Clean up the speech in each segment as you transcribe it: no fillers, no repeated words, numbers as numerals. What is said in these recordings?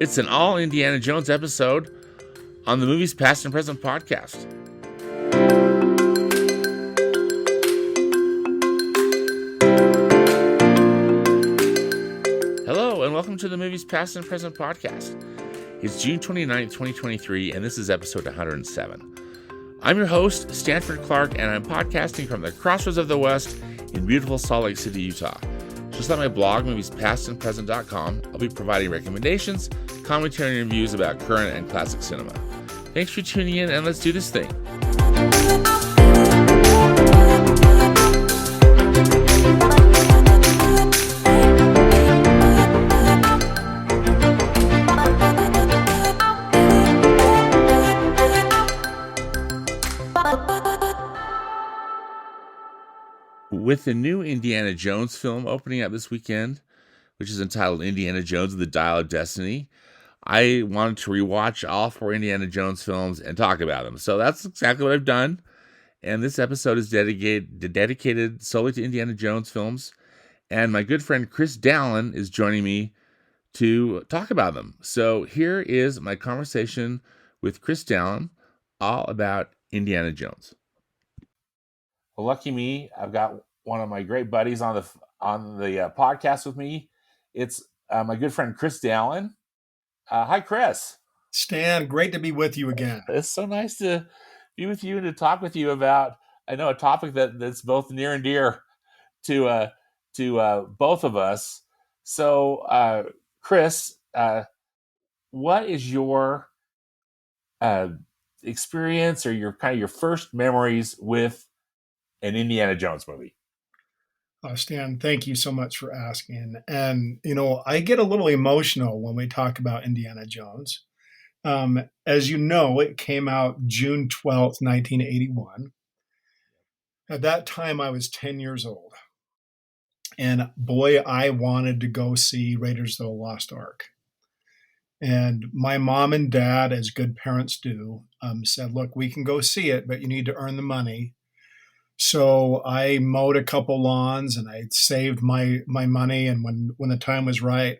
It's an all Indiana Jones episode on the Movies Past and Present podcast. Hello, and welcome to the Movies Past and Present podcast. It's June 29th, 2023, and this is episode 107. I'm your host, Stanford Clark, and I'm podcasting from the crossroads of the West in beautiful Salt Lake City, Utah. Just like my blog, moviespastandpresent.com, I'll be providing recommendations, commentary, and reviews about current and classic cinema. Thanks for tuning in, and let's do this thing. With the new Indiana Jones film opening up this weekend, which is entitled Indiana Jones and the Dial of Destiny, I wanted to rewatch all 4 Indiana Jones films and talk about them. So that's exactly what I've done. And this episode is dedicated solely to Indiana Jones films. And my good friend Chris Dallins is joining me to talk about them. So here is my conversation with Chris Dallins all about Indiana Jones. Well, lucky me, I've got one of my great buddies on the podcast with me. It's my good friend Chris Dallins. Hi, Chris. Stan, great to be with you again. It's so nice to be with you and to talk with you about, I know, a topic that's both near and dear to both of us. So, Chris, what is your experience or your first memories with an Indiana Jones movie? Stan, thank you so much for asking. And, I get a little emotional when we talk about Indiana Jones. As you know, it came out June 12th, 1981. At that time, I was 10 years old. And boy, I wanted to go see Raiders of the Lost Ark. And my mom and dad, as good parents do, said, look, we can go see it, but you need to earn the money. So I mowed a couple lawns and I saved my money. And when the time was right,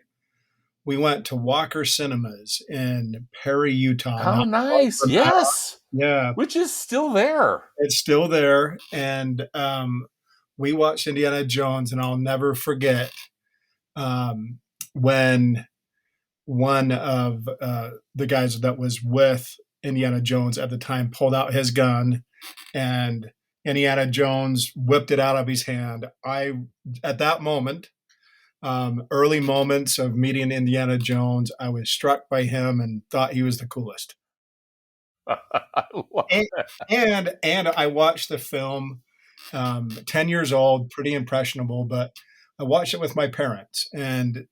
we went to Walker Cinemas in Perry, Utah. Oh, nice. Yes. Yeah. Which is still there. It's still there. And we watched Indiana Jones, and I'll never forget when one of the guys that was with Indiana Jones at the time pulled out his gun, and Indiana Jones whipped it out of his hand. At that moment, early moments of meeting Indiana Jones, I was struck by him and thought he was the coolest. And I watched the film, 10 years old, pretty impressionable, but I watched it with my parents. And,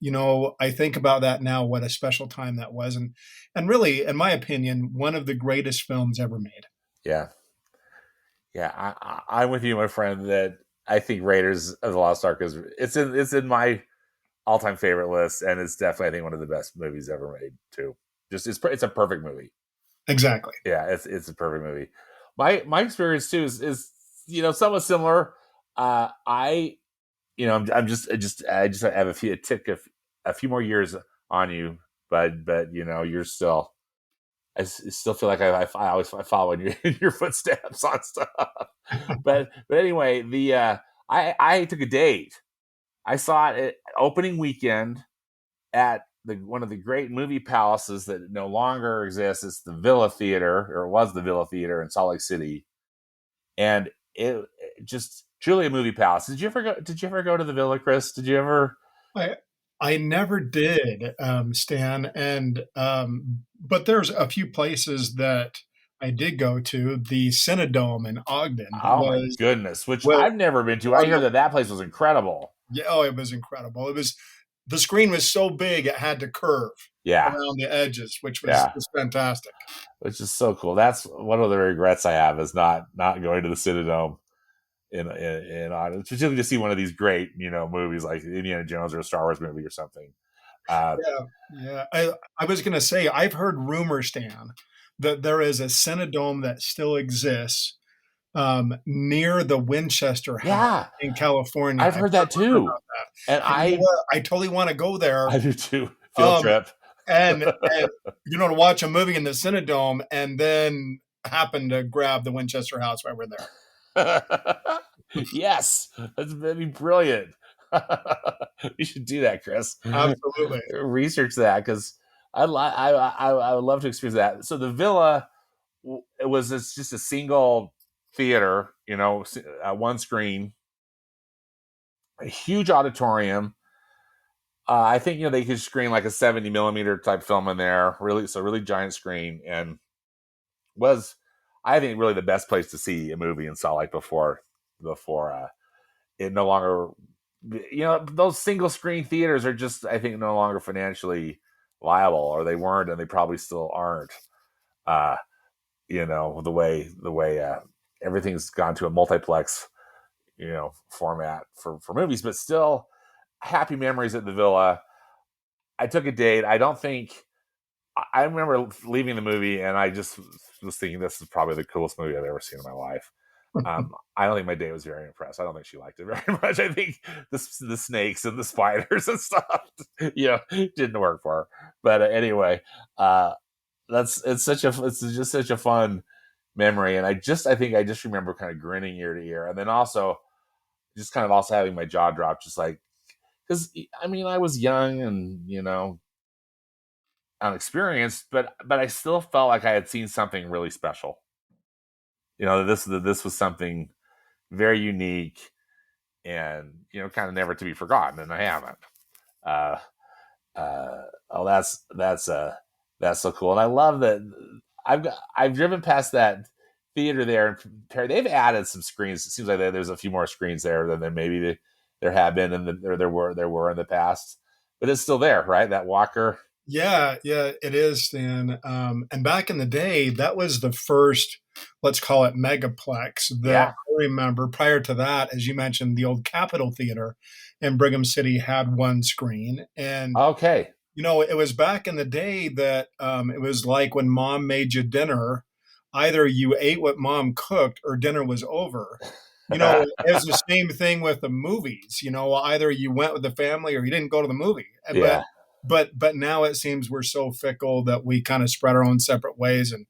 I think about that now, what a special time that was. And really, in my opinion, one of the greatest films ever made. Yeah. Yeah, I'm with you, my friend, that I think Raiders of the Lost Ark it's in my all-time favorite list, and it's definitely, I think, one of the best movies ever made too. Just it's a perfect movie. Exactly. Yeah, it's a perfect movie. My experience too is somewhat similar. I just have a few more years on you, but you're still. I still feel like I always follow in your footsteps on stuff. but anyway, I took a date. I saw it opening weekend at one of the great movie palaces that no longer exists. It's the Villa Theater, or it was the Villa Theater in Salt Lake City, and it just truly a movie palace. Did you ever go to the Villa, Chris? Did you ever? I never did, Stan, and but there's a few places that I did go to. The Cinedome in Ogden. Oh my goodness, I've never been to. I hear that place was incredible. Yeah, it was incredible. The screen was so big it had to curve around the edges, which was fantastic. Which is so cool. That's one of the regrets I have, is not going to the Cinedome in Ogden, particularly to see one of these great movies like Indiana Jones or a Star Wars movie or something. I was going to say, I've heard rumors, Stan, that there is a Cinedome that still exists near the Winchester House in California. I've heard that too. And I totally want to go there. I do too. Field trip. and to watch a movie in the Cinedome, and then happen to grab the Winchester House while we're there. Yes, that'd be brilliant. You should do that, Chris. Absolutely. Research that because I would love to experience that. So the villa, it was just a single theater, one screen, a huge auditorium. I think they could screen like a 70 millimeter type film in there, really, so really giant screen, and was I think really the best place to see a movie in Salt Lake before it no longer, those single screen theaters are just, I think, no longer financially viable, or they weren't, and they probably still aren't. Uh, the way everything's gone to a multiplex, format for movies, but still happy memories at the villa. I took a date. I don't think I remember leaving the movie, and I just was thinking this is probably the coolest movie I've ever seen in my life. I don't think my date was very impressed. I don't think she liked it very much. I think the snakes and the spiders and stuff, didn't work for her. But anyway, it's just such a fun memory, and I think I just remember kind of grinning ear to ear, and then also just kind of also having my jaw drop, just like because I mean I was young and unexperienced, but I still felt like I had seen something really special. This was something very unique and kind of never to be forgotten, and I haven't. Uh, oh, that's so cool, and I love that. I've driven past that theater there in Perry. They've added some screens. It seems like there's a few more screens there than maybe there have been, and there were in the past, but it's still there, right? That Walker. Yeah, yeah, it is, Stan. And back in the day, that was the first, let's call it megaplex that Yeah. I remember. Prior to that, as you mentioned, the old Capitol Theater in Brigham City had one screen. And, Okay. it was back in the day that it was like when mom made you dinner, either you ate what mom cooked or dinner was over. It was the same thing with the movies. Either you went with the family or you didn't go to the movie. But Yeah. but now it seems we're so fickle that we kind of spread our own separate ways and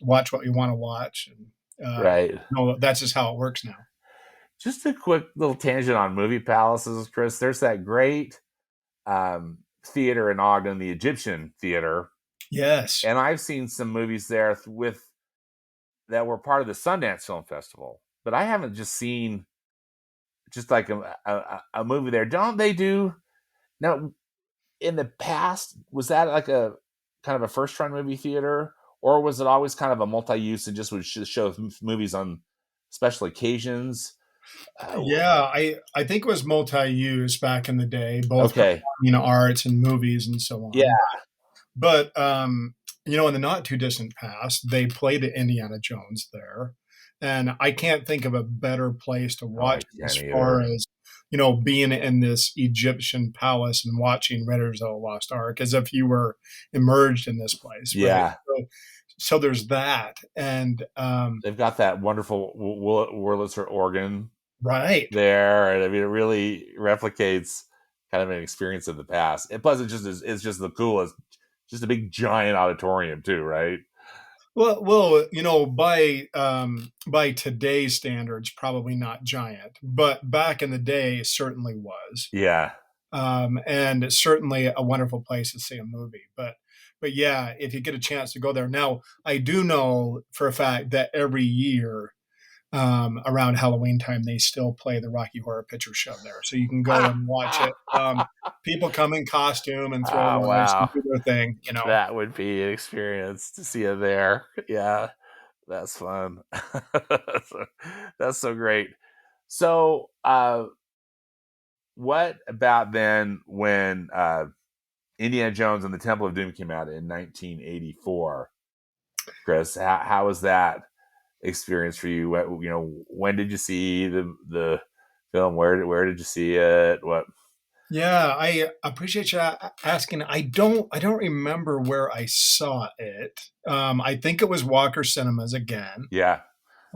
watch what we want to watch. And Right. that's just how it works now. Just a quick little tangent on movie palaces, Chris. There's that great theater in Ogden, the Egyptian Theater, Yes. and I've seen some movies there with that were part of the Sundance Film Festival, but I haven't just seen just like a movie there. Don't they do now? In the past, was that like a kind of a first run movie theater, or was it always kind of a multi-use and just would show movies on special occasions? Yeah, I think it was multi-use back in the day, both Okay. performing arts and movies and so Yeah. on. But in the not too distant past, they played Indiana Jones there, and I can't think of a better place to Oh, I watch as can't far either. as being in this Egyptian palace and watching Raiders of the Lost Ark as if you were immersed in this place, right? Yeah. So there's that, and They've got that wonderful Wurlitzer organ right. there, and I mean, it really replicates kind of an experience of the past. And plus, it's just the coolest, just a big giant auditorium too, right? Well, by today's standards, probably not giant, but back in the day, it certainly was. Yeah. And it's certainly a wonderful place to see a movie. But yeah, if you get a chance to go there. Now, I do know for a fact that every year around Halloween time, they still play the Rocky Horror Picture Show there, so you can go and watch it. People come in costume and throw Oh rice and wow, do their thing. that would be an experience to see it there. Yeah, that's fun. That's so great. So, what about then when Indiana Jones and the Temple of Doom came out in 1984? Chris, how was that experience for you? When did you see the film? Where did you see it? What? Yeah, I appreciate you asking. I don't remember where I saw it. I think it was Walker Cinemas again. Yeah.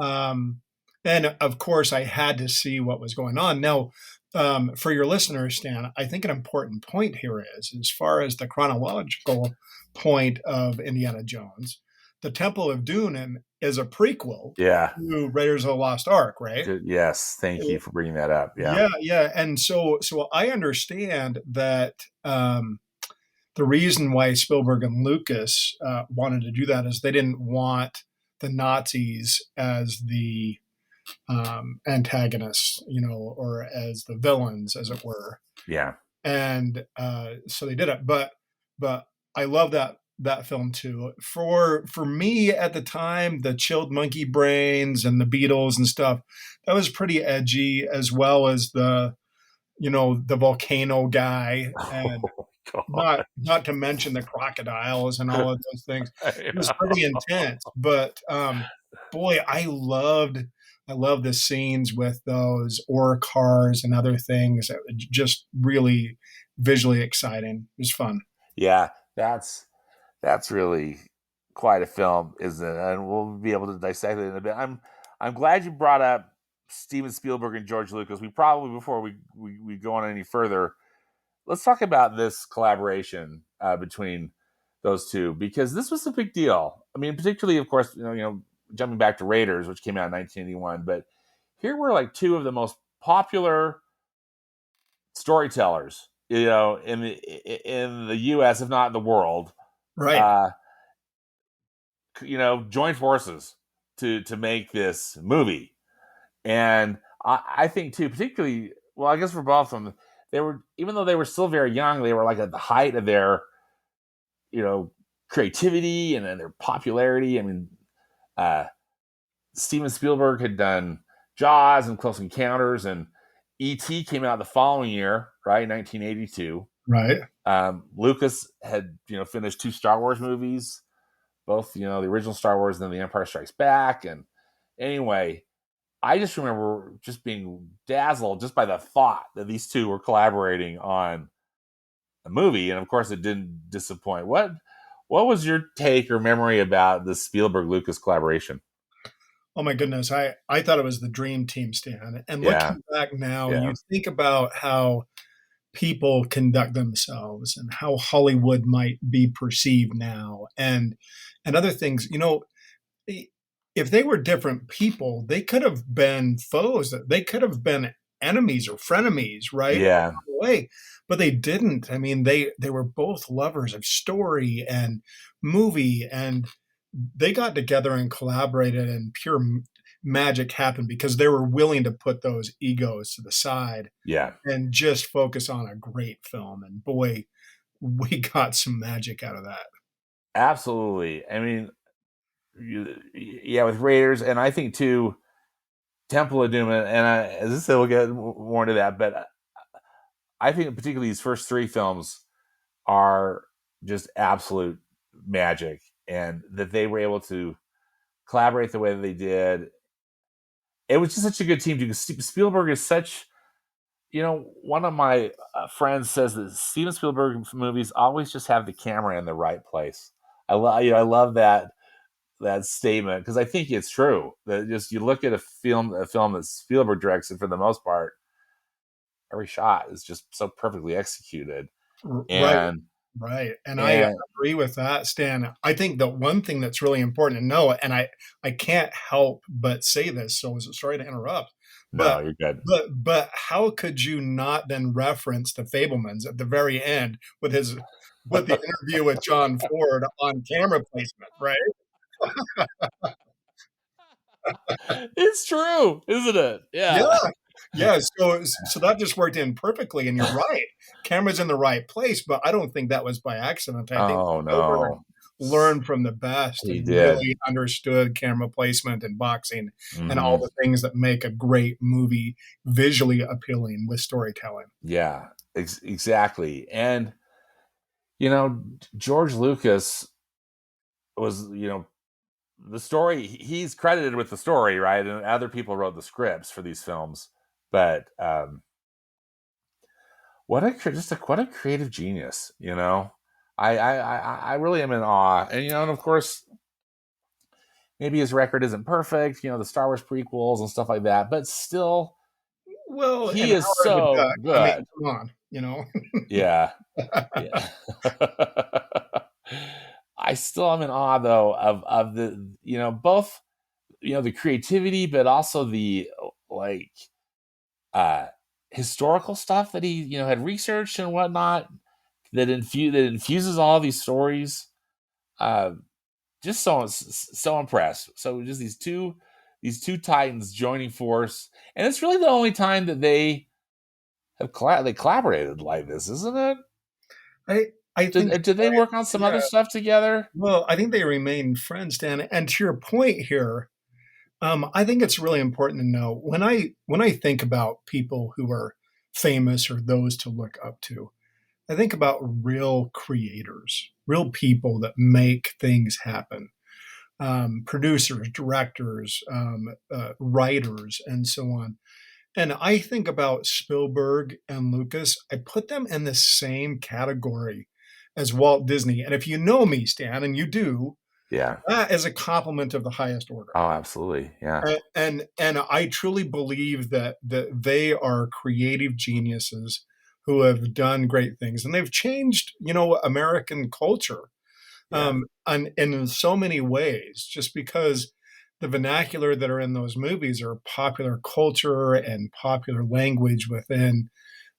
Um, and of course, I had to see what was going on. Now, For your listeners, Stan, I think an important point here is, as far as the chronological point of Indiana Jones, the Temple of Doom is a prequel Yeah. to Raiders of the Lost Ark, right? Good. Yes. Thank you for bringing that up. Yeah. Yeah, yeah, and so I understand that the reason why Spielberg and Lucas wanted to do that is they didn't want the Nazis as the antagonists, or as the villains, as it were. Yeah. And so they did it. But I love that film too. For me at the time, the Chilled Monkey Brains and the Beatles and stuff, that was pretty edgy, as well as the volcano guy, and Oh not to mention the crocodiles and all God. of those things. I It was pretty intense, but boy, I love the scenes with those ore cars and other things. That were just really visually exciting. It was fun. Yeah. That's really quite a film, isn't it? And we'll be able to dissect it in a bit. I'm glad you brought up Steven Spielberg and George Lucas. We probably, before we go on any further, let's talk about this collaboration between those two, because this was a big deal. I mean, particularly, of course, jumping back to Raiders, which came out in 1981, but here were like two of the most popular storytellers, in the U.S., if not the world, Right, uh, joined forces to make this movie. And I think too, particularly, well, I guess for both of them, they were, even though they were still very young, they were like at the height of their, you know, creativity and then their popularity. I mean, uh, Steven Spielberg had done Jaws and Close Encounters, and E.T. came out the following year, right, 1982. right. Lucas had, finished two Star Wars movies, both, the original Star Wars and then The Empire Strikes Back. And anyway, I just remember just being dazzled just by the thought that these two were collaborating on a movie, and of course, it didn't disappoint. What was your take or memory about the Spielberg Lucas collaboration? Oh my goodness, I thought it was the dream team, Stan. And Yeah, looking back now, yeah, you think about how people conduct themselves and how Hollywood might be perceived now, and other things. If they were different people, they could have been foes. They could have been enemies or frenemies, right? yeah, Along the way, but they didn't. I mean, they were both lovers of story and movie, and they got together and collaborated, and pure magic happened because they were willing to put those egos to the side yeah. and just focus on a great film. And boy, we got some magic out of that. Absolutely. I mean, yeah, with Raiders, and I think too, Temple of Doom, and as I said, we'll get more into that. But I think particularly these first three films are just absolute magic, and that they were able to collaborate the way that they did. It was just such a good team because Spielberg is such. One of my friends says that Steven Spielberg movies always just have the camera in the right place. I love that statement because I think it's true. That just you look at a film that Spielberg directs, and for the most part, every shot is just so perfectly executed. Right. And Right. And I and agree with that, Stan. I think the one thing that's really important to know, and I can't help but say this, so sorry to interrupt, no, but you're good. how could you not then reference the Fablemans at the very end with the interview with John Ford on camera placement, right? It's true, isn't it? Yeah. Yeah. Yeah, so that just worked in perfectly, and you're right. Camera's in the right place, but I don't think that was by accident. I think Oh Spielberg no, learned from the best he and did. really understood camera placement and boxing and all Hmm. the things that make a great movie visually appealing with storytelling. Yeah, exactly. And you know, George Lucas was, the story. He's credited with the story, right? And other people wrote the scripts for these films. But what a creative genius, I really am in awe. And and of course, maybe his record isn't perfect, the Star Wars prequels and stuff like that, but still, Well, He and is Howard the so Duck, I mean, good. come on, you know? Yeah. Yeah. I still am in awe though of the both the creativity but also the like uh historical stuff that he had researched and whatnot that infuses all these stories. Uh just so impressed. So just these two titans joining force, and it's really the only time that they have they collaborated like this, isn't it? I think Did they work on some other yeah. stuff together? Well, I think they remain friends, Dan, and to your point here, I think it's really important to know when I think about people who are famous or those to look up to, I think about real creators, real people that make things happen. Producers, directors, writers, and so on. And I think about Spielberg and Lucas. I put them in the same category as Walt Disney. And if you know me, Stan, and you do, Yeah. that is a compliment of the highest order. Oh, absolutely. Yeah. And I truly believe that they are creative geniuses who have done great things, and they've changed, American culture, Yeah. and in so many ways, just because the vernacular that are in those movies are popular culture and popular language within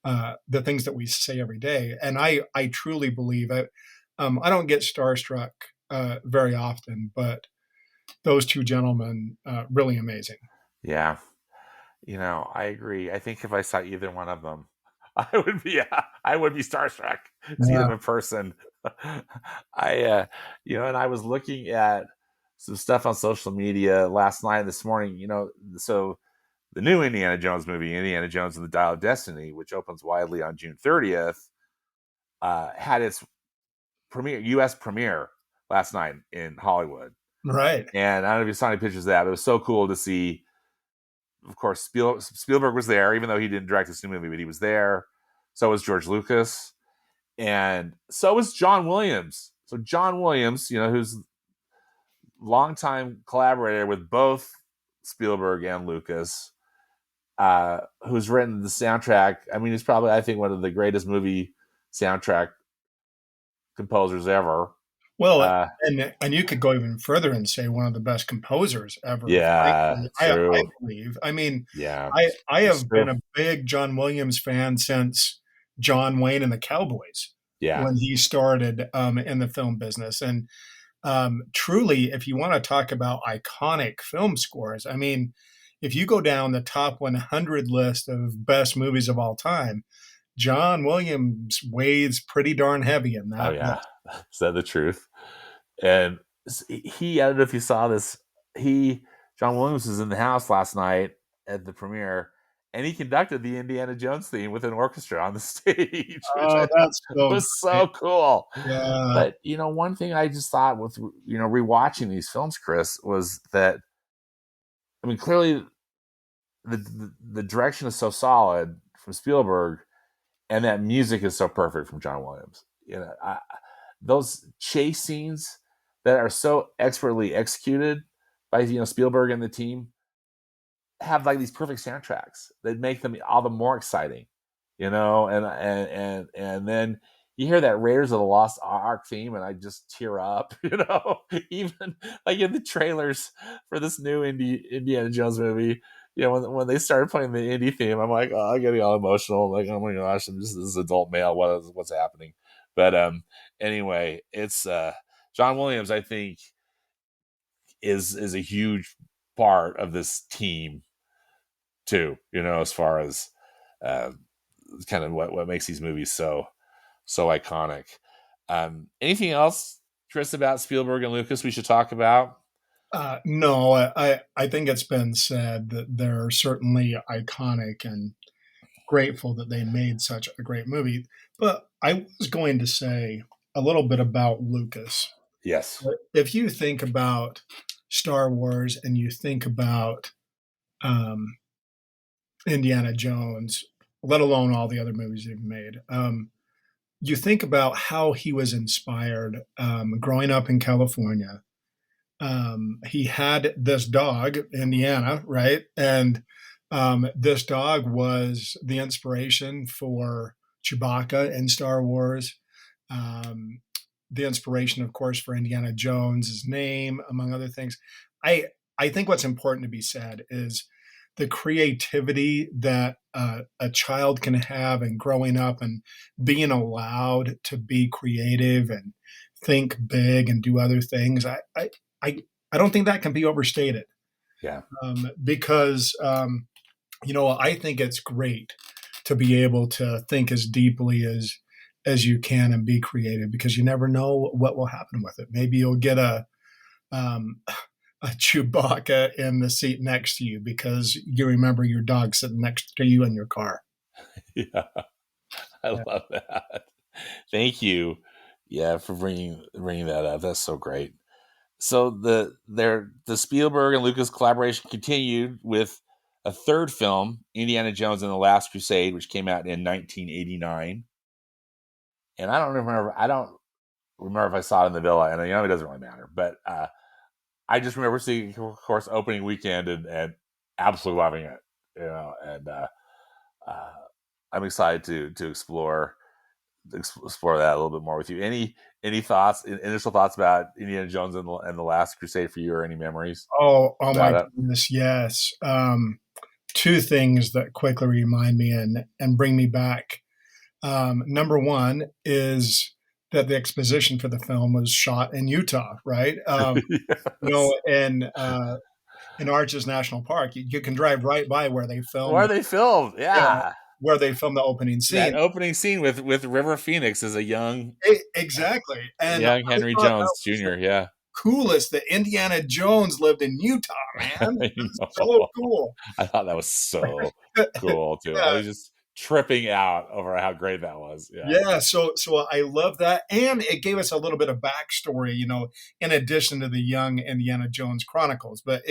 the things that we say every day. And I truly believe it. I don't get starstruck very often, but those two gentlemen, really amazing. Yeah. I agree. I think if I saw either one of them, I would be starstruck to see Yeah. them in person. I and I was looking at some stuff on social media last night and this morning, so the new Indiana Jones movie, Indiana Jones and the Dial of Destiny, which opens widely on June 30th, had its US premiere last night in Hollywood. Right. And I don't know if you saw any pictures of that, but it was so cool to see. Of course, Spielberg was there, even though he didn't direct this new movie, but he was there. So was George Lucas, and so was John Williams. So John Williams, who's longtime collaborator with both Spielberg and Lucas, who's written the soundtrack. I mean, he's probably, I think, one of the greatest movie soundtrack composers ever. Well, Uh, and you could go even further and say one of the best composers ever. yeah, Frankly, I true. believe. I mean, Yeah, I it's have been true. a big John Williams fan since John Wayne and the Cowboys Yeah. when he started in the film business. And truly, if you want to talk about iconic film scores, I mean, if you go down the top 100 list of best movies of all time, John Williams weighs pretty darn heavy in Oh that yeah. list. Is that the truth? And I don't know if you saw this. He John Williams was in the house last night at the premiere, and he conducted the Indiana Jones theme with an orchestra on the stage, which Oh, I thought that's so was great. so cool. Yeah. But one thing I just thought with rewatching these films, Chris, was that I mean clearly the direction is so solid from Spielberg, and that music is so perfect from John Williams. Those chase scenes that are so expertly executed by Spielberg and the team have like these perfect soundtracks that make them all the more exciting, and then you hear that Raiders of the Lost Ark theme, and I just tear up, even like in the trailers for this new Indiana Jones movie. When they started playing the indie theme, I'm like, oh, I'm getting all emotional. I'm like, oh my gosh, I'm just this adult male. What's happening? But anyway, it's John Williams. I think is a huge part of this team too. As far as uh, kind of what makes these movies so iconic. Anything else, Chris, about Spielberg and Lucas we should talk about? No, I think it's been said that they're certainly iconic and grateful that they made such a great movie. But I was going to say a little bit about Lucas. Yes. If you think about Star Wars and you think about um, Indiana Jones, let alone all the other movies they've made, you think about how he was inspired growing up in California. He had this dog, Indiana, right? And This dog was the inspiration for Chewbacca in Star Wars. Um, the inspiration, of course, for Indiana Jones's name, among other things. I I think what's important to be said is the creativity that a child can have and growing up and being allowed to be creative and think big and do other things. I, I don't think that can be overstated Yeah. because I think it's great to be able to think as deeply as you can and be creative because you never know what will happen with it. Maybe you'll get um, a Chewbacca in the seat next to you because you remember your dog sitting next to you in your car. Yeah. I Yeah. love that. Thank you. Yeah, for bringing that up. That's so great. So the Spielberg and Lucas collaboration continued with a third film, Indiana Jones and the Last Crusade, which came out in 1989. And I don't remember if I saw it in the villa, and it doesn't really matter. But I just remember seeing, of course, opening weekend and absolutely loving it. And uh, I'm excited to explore that a little bit more with you. Any thoughts, initial thoughts about Indiana Jones and the Last Crusade for you, or any memories Oh my about it? goodness, yes. Two things that quickly remind me and bring me back. Number one is that the exposition for the film was shot in Utah, right? Yes. In Arches National Park, you can drive right by where they Where filmed, they filmed, yeah, yeah, where they filmed the opening that scene. opening scene with River Phoenix as a Exactly, and young I Henry thought that Jones was the Jr. Yeah, coolest that Indiana Jones lived in Utah, man. I That's so know. cool. I thought that was so cool too. I Yeah, was just tripping out over how great that was. Yeah. yeah, so I love that, and it gave us a little bit of backstory, in addition to the young Indiana Jones Chronicles. But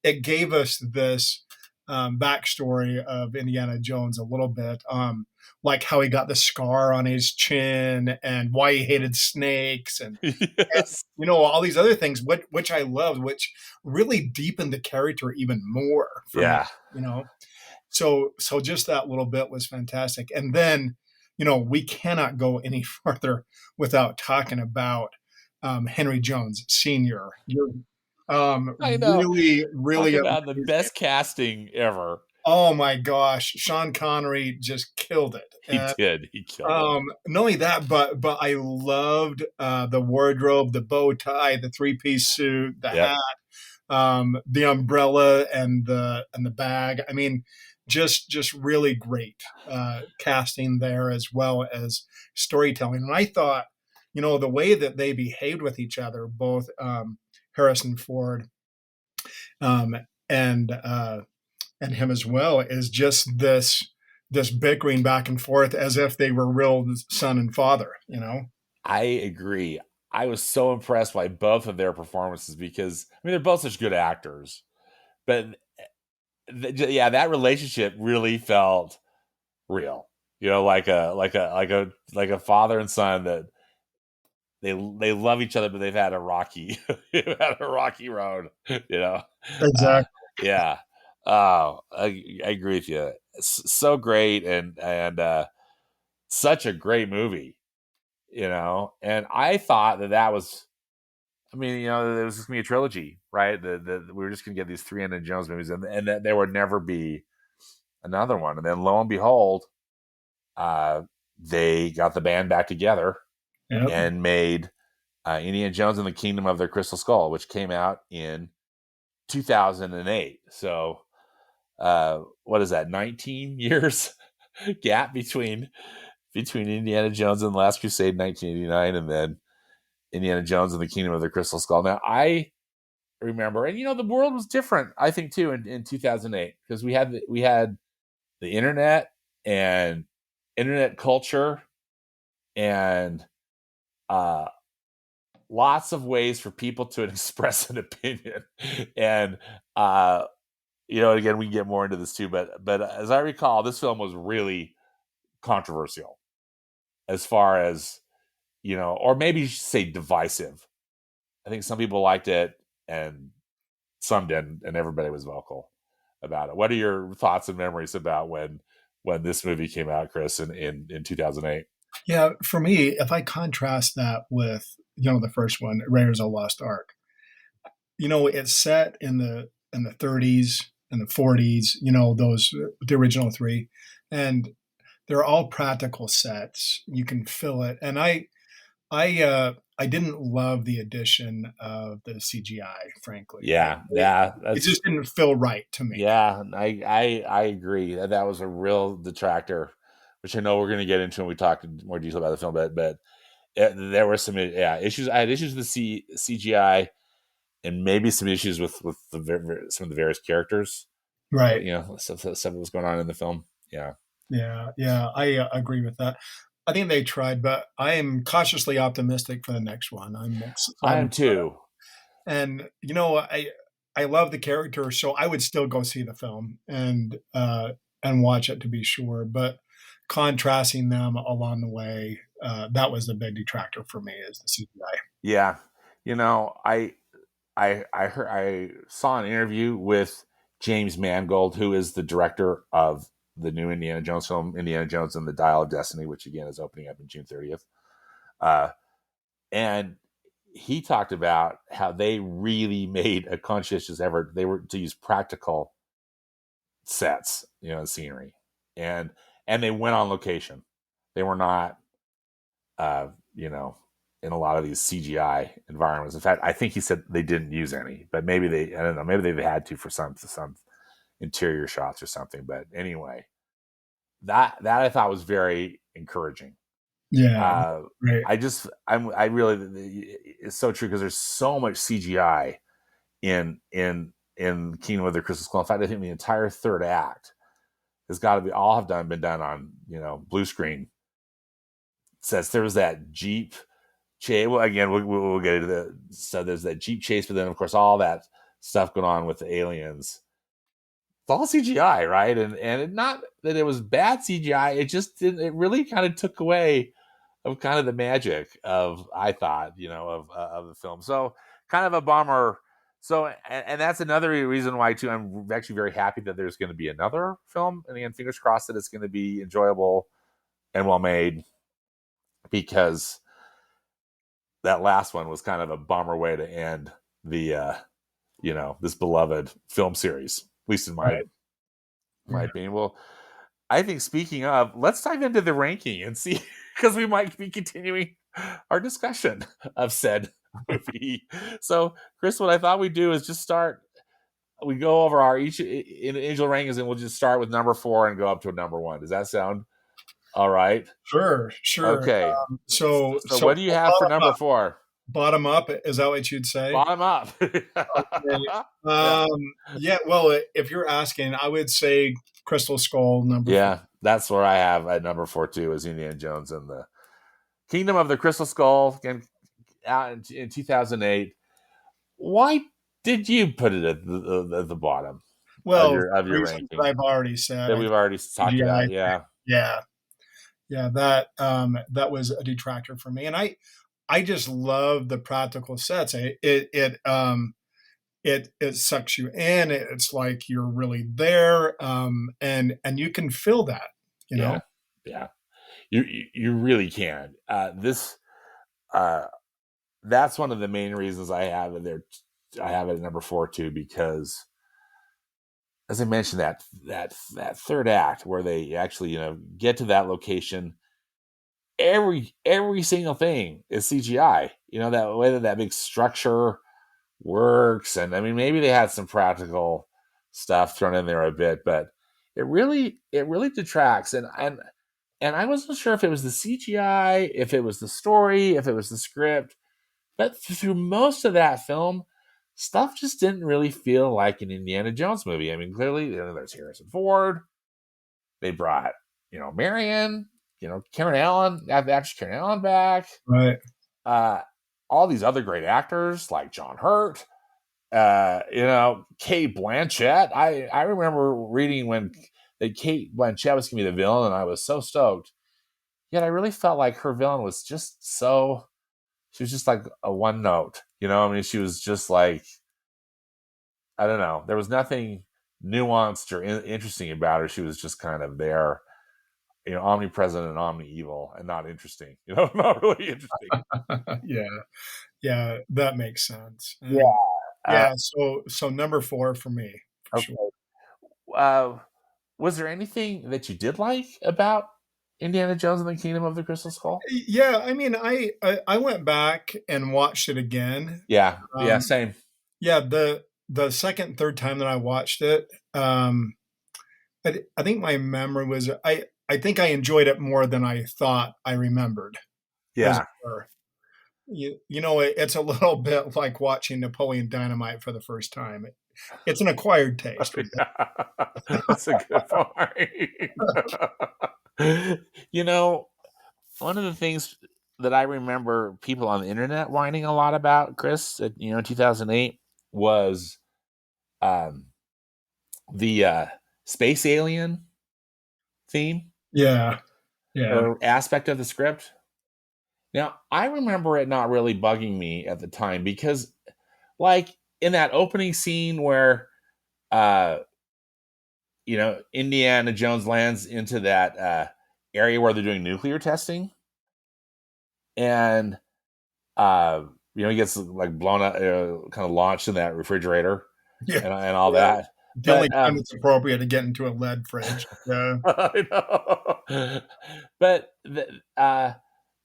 it gave us this backstory of Indiana Jones a little bit, like how he got the scar on his chin and why he hated snakes and Yes. all these other things, which I loved, which really deepened the character even more for me. Yeah. You know, so just that little bit was fantastic. And then, we cannot go any further without talking about Henry Jones Sr. You're I know. really, Talk really about the amazing. best casting ever. Oh my gosh, Sean Connery just killed it. He did. He killed it. Not only that, but I loved the wardrobe, the bow tie, the three-piece suit, the Yep. hat, the umbrella and the bag. I mean, just really great casting there as well as storytelling. And I thought, the way that they behaved with each other, both Harrison Ford um, and him as well, is just this bickering back and forth as if they were real son and father. I agree. I was so impressed by both of their performances because they're both such good actors. But yeah, that relationship really felt real. Like a father and son that they love each other, but they've had a rocky they've had a rocky road. You know, uh, Exactly. yeah. Oh, I agree with you. It's so great and such a great movie. And I thought that was. There was just gonna be a trilogy, right? We were just gonna get these three Indiana Jones movies, and that there would never be another one. And then lo and behold, uh, they got the band back together Yep. and made Indiana Jones and the Kingdom of the Crystal Skull, which came out in 2008. So, what is that? 19 years gap between Indiana Jones and the Last Crusade, 1989, and then Indiana Jones and the Kingdom of the Crystal Skull. Now, I remember, and the world was different, I think, too, in 2008 because we had the internet and internet culture and uh, lots of ways for people to express an opinion. And again, we can get more into this too, but as I recall, this film was really controversial as far as or maybe you should say divisive. I think some people liked it and some didn't, and everybody was vocal. about it. What are your thoughts and memories about when this movie came out, Chris, in 2008? Yeah, for me, if I contrast that with, the first one, Raiders of the Lost Ark, it's set in the 30s and the 40s, those the original three, and they're all practical sets. You can fill it, and I didn't love the addition of the CGI. Frankly, Yeah, it that's just didn't feel right to me. yeah. I agree that was a real detractor, which I know we're going to get into when we talk in more detail about the film. But there were some issues. I had issues with the CGI and maybe some issues with some of the various characters. Right. Stuff that was going on in the film. Yeah, Yeah, yeah, I agree with that. I think they tried, but I am cautiously optimistic for the next one. I am too. and I love the character, so I would still go see the film and watch it to be sure. But contrasting them along the way, that was the big detractor for me is the CGI. Yeah, I saw an interview with James Mangold, who is the director of the new Indiana Jones film, Indiana Jones and the Dial of Destiny, which again is opening up in June 30th. Uh, and he talked about how they really made a conscientious effort. They were to use practical sets, scenery, and they went on location. They were not, uh, you know, in a lot of these CGI environments. In fact, I think he said they didn't use any, but maybe I don't know, maybe they had to for some interior shots or something. But anyway, that I thought was very encouraging. Yeah, Uh, right, I really, it's so true because there's so much CGI in Kingdom of the Crystal Skull. In fact, I think the entire third act has got to be all have been done on blue screen. Since there was that Jeep chase, well, again we'll get into so there's that Jeep chase, but then of course all that stuff going on with the aliens. It's all CGI, right? And not that it was bad CGI. It just didn't. It really kind of took away of kind of the magic of I thought of the film. So kind of a bummer. So and that's another reason why too I'm actually very happy that there's going to be another film, and again fingers crossed that it's going to be enjoyable and well made, because that last one was kind of a bummer way to end the this beloved film series, at least in my right. my Yeah. opinion. Well, I think speaking of, let's dive into the ranking and see, because we might be continuing our discussion of said movie. So, Chris, what I thought we'd do is just start. We go over our each individual rankings, and we'll just start with number 4 and go up to a number 1. Does that sound all right? Sure, sure. Okay. So, So, what do you have for number 4? bottom up, is that what you'd say? Bottom up. Okay. Yeah. Yeah, well, if you're asking, I would say Crystal Skull number 4. Yeah, that's where I have at number 4 too, is Indiana Jones and the Kingdom of the Crystal Skull, again out in 2008. Why did you put it at the bottom of Well, your for reasons that ranking I've already said, that I we've think already talked CGI about? thing. Yeah, Yeah. Yeah, that was a detractor for me, and I just love the practical sets. It sucks you in. It's like you're really there, and you can feel that, you know? yeah, yeah. You really can. This uh, that's one of the main reasons I have it there. I have it at number 4 too, because as I mentioned, that third act where they actually get to that location, every single thing is CGI. That way that big structure works, and I mean maybe they had some practical stuff thrown in there a bit, but it really detracts. And I wasn't sure if it was the CGI, if it was the story, if it was the script, but through most of that film, stuff just didn't really feel like an Indiana Jones movie. I mean, clearly there's Harrison Ford. They brought Marion, Karen Allen, actress Karen Allen back. Right. Uh, all these other great actors like John Hurt, Kate Blanchett. I remember reading when that Kate Blanchett was going to be the villain, and I was so stoked. Yet I really felt like her villain was just so. She was just like a one note, I mean, she was just like, I don't know. There was nothing nuanced or interesting about her. She was just kind of there, omnipresent and omni-evil, and not interesting. Not really interesting. Yeah, yeah, that makes sense. Yeah. And Uh, yeah, so number 4 for me, for sure. okay. Uh, was there anything that you did like about Indiana Jones and the Kingdom of the Crystal Skull? Yeah, I mean, I went back and watched it again. Yeah. Yeah. Um, Same. yeah, the second, third time that I watched it, I think my memory was I think I enjoyed it more than I thought I remembered, as it Yeah. were. It's a little bit like watching Napoleon Dynamite for the first time. It's an acquired taste, right? That's a good point. you know, One of the things that I remember people on the internet whining a lot about, Chris, in 2008, was um, the space alien theme Yeah, yeah, or aspect of the script. Now, I remember it not really bugging me at the time because, like, in that opening scene where, uh, Indiana Jones lands into that area where they're doing nuclear testing, and uh, he gets like blown up, kind of launched in that refrigerator yeah, and all yeah. that. The only But time it's appropriate to get into a lead fridge. Yeah. I know. But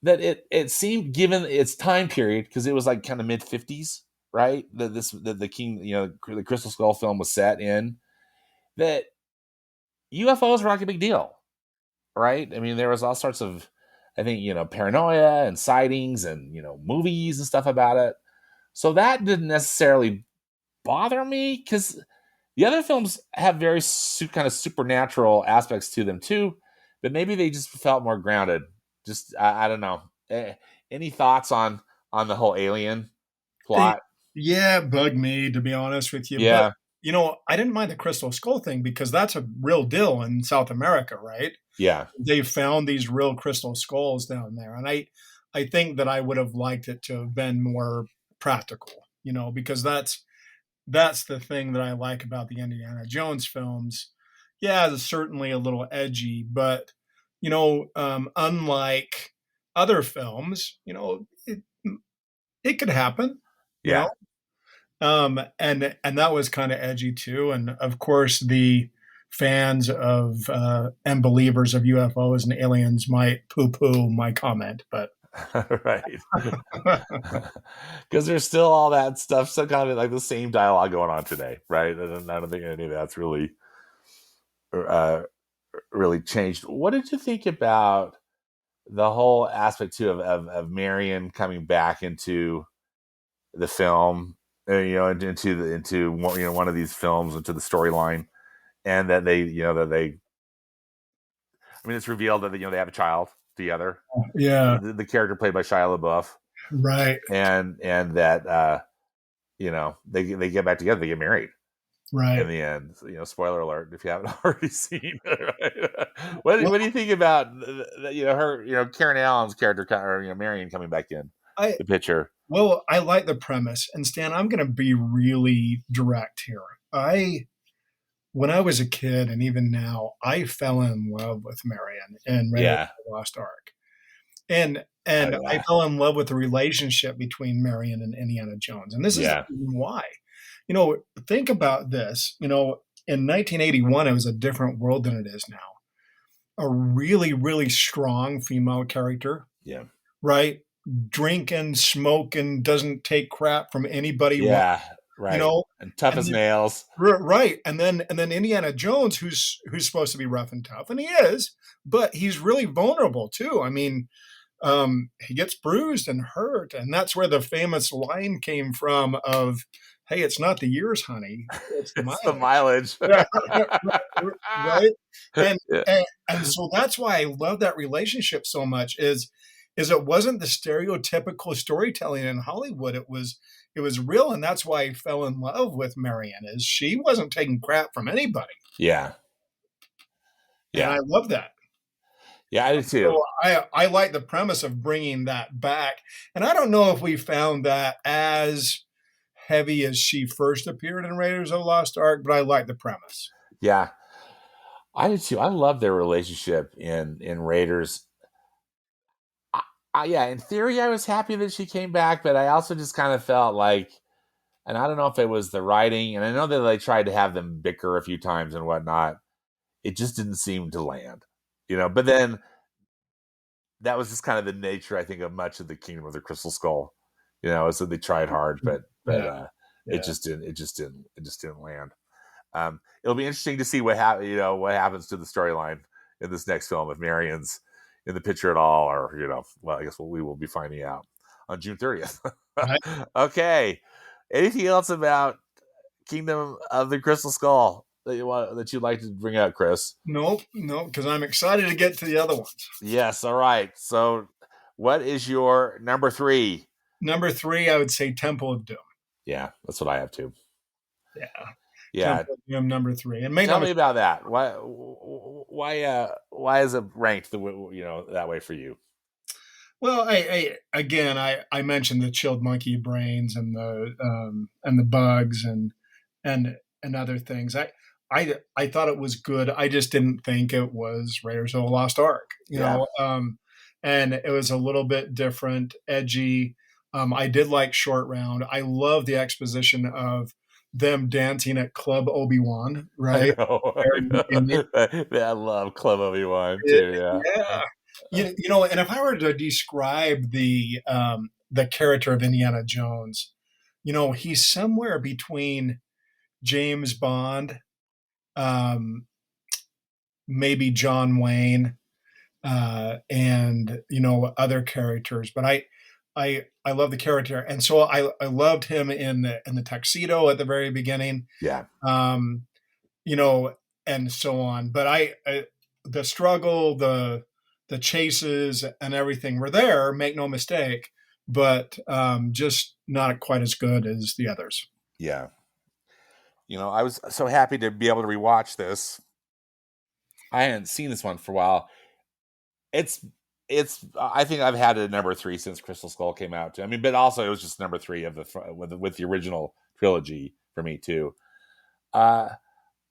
that it seemed, given its time period, because it was like kind of mid 50s, right? That the King, the Crystal Skull film was set in, that UFOs were like a big deal, right? I mean, there was all sorts of, I think, paranoia and sightings and movies and stuff about it. So that didn't necessarily bother me because the other films have very kind of supernatural aspects to them too, but maybe they just felt more grounded. Just I don't know. Any thoughts on the whole alien Eh, plot? yeah, it bugged me to be honest with you. But Yeah, I didn't mind the Crystal Skull thing because that's a real deal in South America, right? yeah, They found these real crystal skulls down there, and I think that I would have liked it to have been more practical, because that's the thing that I like about the Indiana Jones films. Yeah, it's certainly a little edgy, but unlike other films, it could happen, you know. yeah. And that was kind of edgy too. And of course, the fans of and believers of UFOs and aliens might poo-poo my comment, but Right. Because there's still all that stuff, so kind of like the same dialogue going on today, right? I don't think any of that's uh, really changed. What did you think about the whole aspect too of Marion coming back into the film, into one of these films, into the storyline, and that I mean, it's revealed that they have a child together. yeah, The character played by Shia LaBeouf, right, and that they get back together, they get married in right. the end. So, spoiler alert if you haven't already seen it. Right? What do you think about her, Karen Allen's character, or Marion coming back in I the picture? Well, I like the premise, and Stan, I'm going to be really direct here. I When I was a kid, and even now, I fell in love with Marion in Raiders Yeah. of the Lost Ark. And Oh and I yeah. fell in love with the relationship between Marion and Indiana Jones. And this is the Yeah. reason why. You know, think about this. In 1981, it was a different world than it is now. A really, really strong female character, Yeah. right? Drinking, smoking, doesn't take crap from anybody. Yeah. You Right. know, And tough and as then nails. right, and then Indiana Jones, who's supposed to be rough and tough, and he is, but he's really vulnerable too. I mean, he gets bruised and hurt, and that's where the famous line came from of, "Hey, it's not the years, honey, it's the It's the mileage." mileage. Yeah, right, and Yeah. and so that's why I love that relationship so much. Is it wasn't the stereotypical storytelling in Hollywood. It was real, and that's why I fell in love with Marianne. Is she wasn't taking crap from anybody, Yeah. and I Yeah. love that. Yeah. I do too. So I like the premise of bringing that back, and I don't know if we found that as heavy as she first appeared in Raiders of the Lost Ark, but I like the premise. Yeah, I did too. I love their relationship in Raiders. Yeah, in theory, I was happy that she came back, but I also just kind of felt like, and I don't know if it was the writing, and I know that they tried to have them bicker a few times and whatnot. It just didn't seem to land, But then that was just kind of the nature, I think, of much of the Kingdom of the Crystal Skull. So they tried hard, but Yeah, it yeah. just didn't. It just didn't land. It'll be interesting to see what what happens to the storyline in this next film if Marion's in the picture at all, or well, I guess we will be finding out on June 30th. Right. Okay. Anything else about Kingdom of the Crystal Skull that you'd like to bring up, Chris? Nope, nope, because I'm excited to get to the other ones. Yes. All right. So, what is your number 3? Number three, I would say Temple of Doom. Yeah, that's what I have too. Yeah, Yeah. Temple of Doom, number three. And make no Tell me mistake, about that. Why is it ranked that way for you? well, again, I mentioned the chilled monkey brains and the bugs and other things. I thought it was good. I just didn't think it was Raiders of the Lost Ark. Yeah. And it was a little bit different, edgy. I did like Short Round. I love the exposition of them dancing at Club Obi-Wan, I right? know. I know. I love Club Obi-Wan too. Yeah. Yeah. And if I were to describe the character of Indiana Jones, he's somewhere between James Bond, um, maybe John Wayne, and other characters. But I love the character, and so I loved him in the tuxedo at the very beginning. Yeah. Um, you know, and so on. But the struggle, the chases, and everything were there. Make no mistake, but just not quite as good as the others. Yeah. I was so happy to be able to rewatch this. I hadn't seen this one for a while. It's I think I've had it at number 3 since Crystal Skull came out too. I mean, but also it was just number 3 of with the original trilogy for me too. Uh,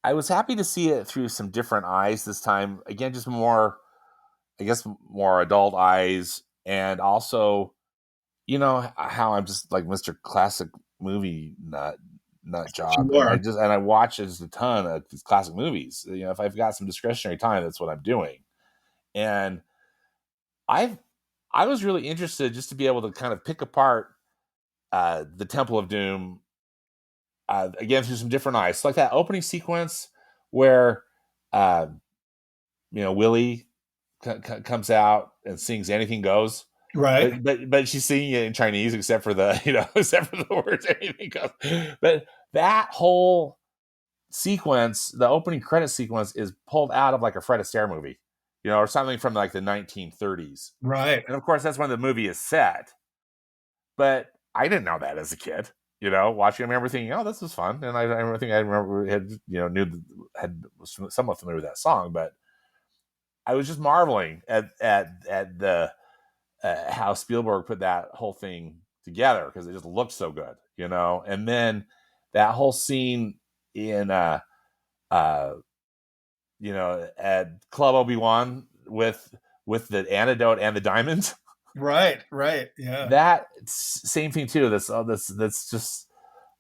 I was happy to see it through some different eyes this time. Again, just more, I guess, more adult eyes, and also, how I'm just like Mr. Classic movie nut job, and Sure. I watch just a ton of these classic movies. If I've got some discretionary time, that's what I'm doing, and I I was really interested just to be able to kind of pick apart the Temple of Doom again through some different eyes. So like that opening sequence where uh, Willie comes out and sings "Anything Goes," Right. but she's singing it in Chinese except for the except for the words "Anything Goes." But that whole sequence, the opening credit sequence, is pulled out of like a Fred Astaire movie, or something from like the 1930s. Right. And of course, that's when the movie is set. But I didn't know that as a kid. Watching, I remember thinking, "Oh, this was fun," and I remember had had was somewhat familiar with that song, but I was just marveling at the how Spielberg put that whole thing together because it just looked so good, And then that whole scene in uh at Club Obi-Wan with the antidote and the diamonds. Right. Right. Yeah. That same thing too. That's just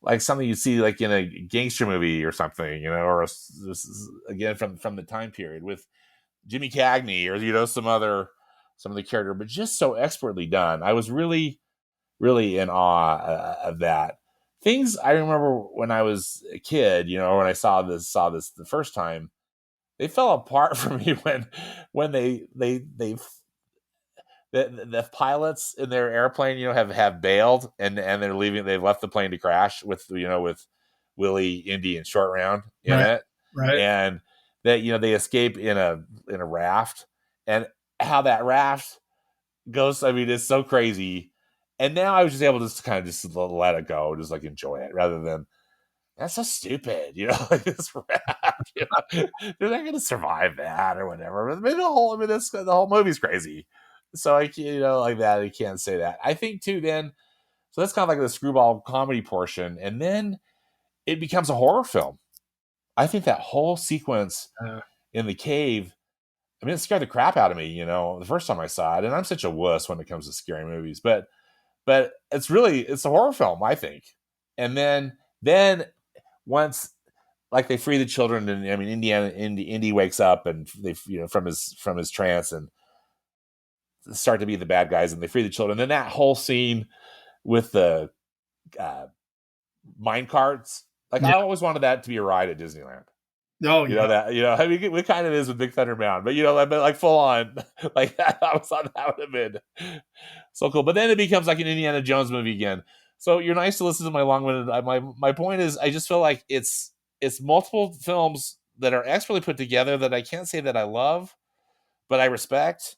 like something you see like in a gangster movie or something, or again from the time period with Jimmy Cagney or some of the character, but just so expertly done. I was really really in awe of that. Things I remember when I was a kid, when I saw this the first time, they fell apart for me when the pilots in their airplane, have bailed and they're leaving. They've left the plane to crash with with Willie, Indy, and Short Round in Right. it, Right. and that they escape in a raft, and how that raft goes. I mean, it's so crazy. And now I was just able to just kind of just let it go, just like enjoy it, rather than that's so stupid, like this raft, they're not going to survive that or whatever. I mean, the whole movie's crazy. So like that, I can't say that. I think too, then So that's kind of like the screwball comedy portion, and then it becomes a horror film. I think that whole sequence Uh, in the cave, I mean, it scared the crap out of me, the first time I saw it. And I'm such a wuss when it comes to scary movies, but it's a horror film, I think. And then once like they free the children, and I mean, Indy wakes up and they from his trance and start to be the bad guys, and they free the children. Then that whole scene with the uh, mine carts, like I yeah. always wanted that to be a ride at Disneyland. Oh You know yeah. that I mean it kind of is with Big Thunder Mountain, but like full on, like I was thought that would have been so cool. But then it becomes like an Indiana Jones movie again. So you're nice to listen to my long-winded. My point is, I just feel like it's multiple films that are expertly put together that I can't say that I love, but I respect,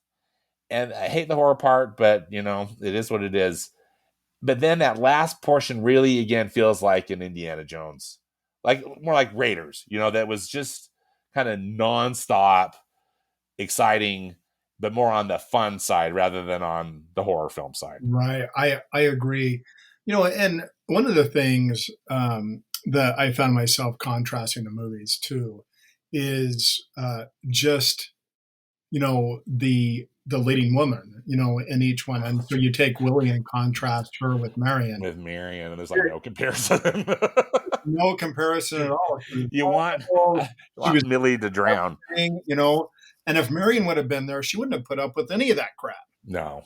and I hate the horror part, but it is what it is. But then that last portion really again feels like an Indiana Jones, like more like Raiders, that was just kind of nonstop exciting, but more on the fun side rather than on the horror film side. Right. I agree. And one of the things that I found myself contrasting the movies too is just the leading woman in each one, and so you take Willie and contrast her with Marion. With Marion, and there's like no comparison. No comparison at all. She was you want vulnerable. you She want was Millie to drown. everything. And if Marion would have been there, she wouldn't have put up with any of that crap. No,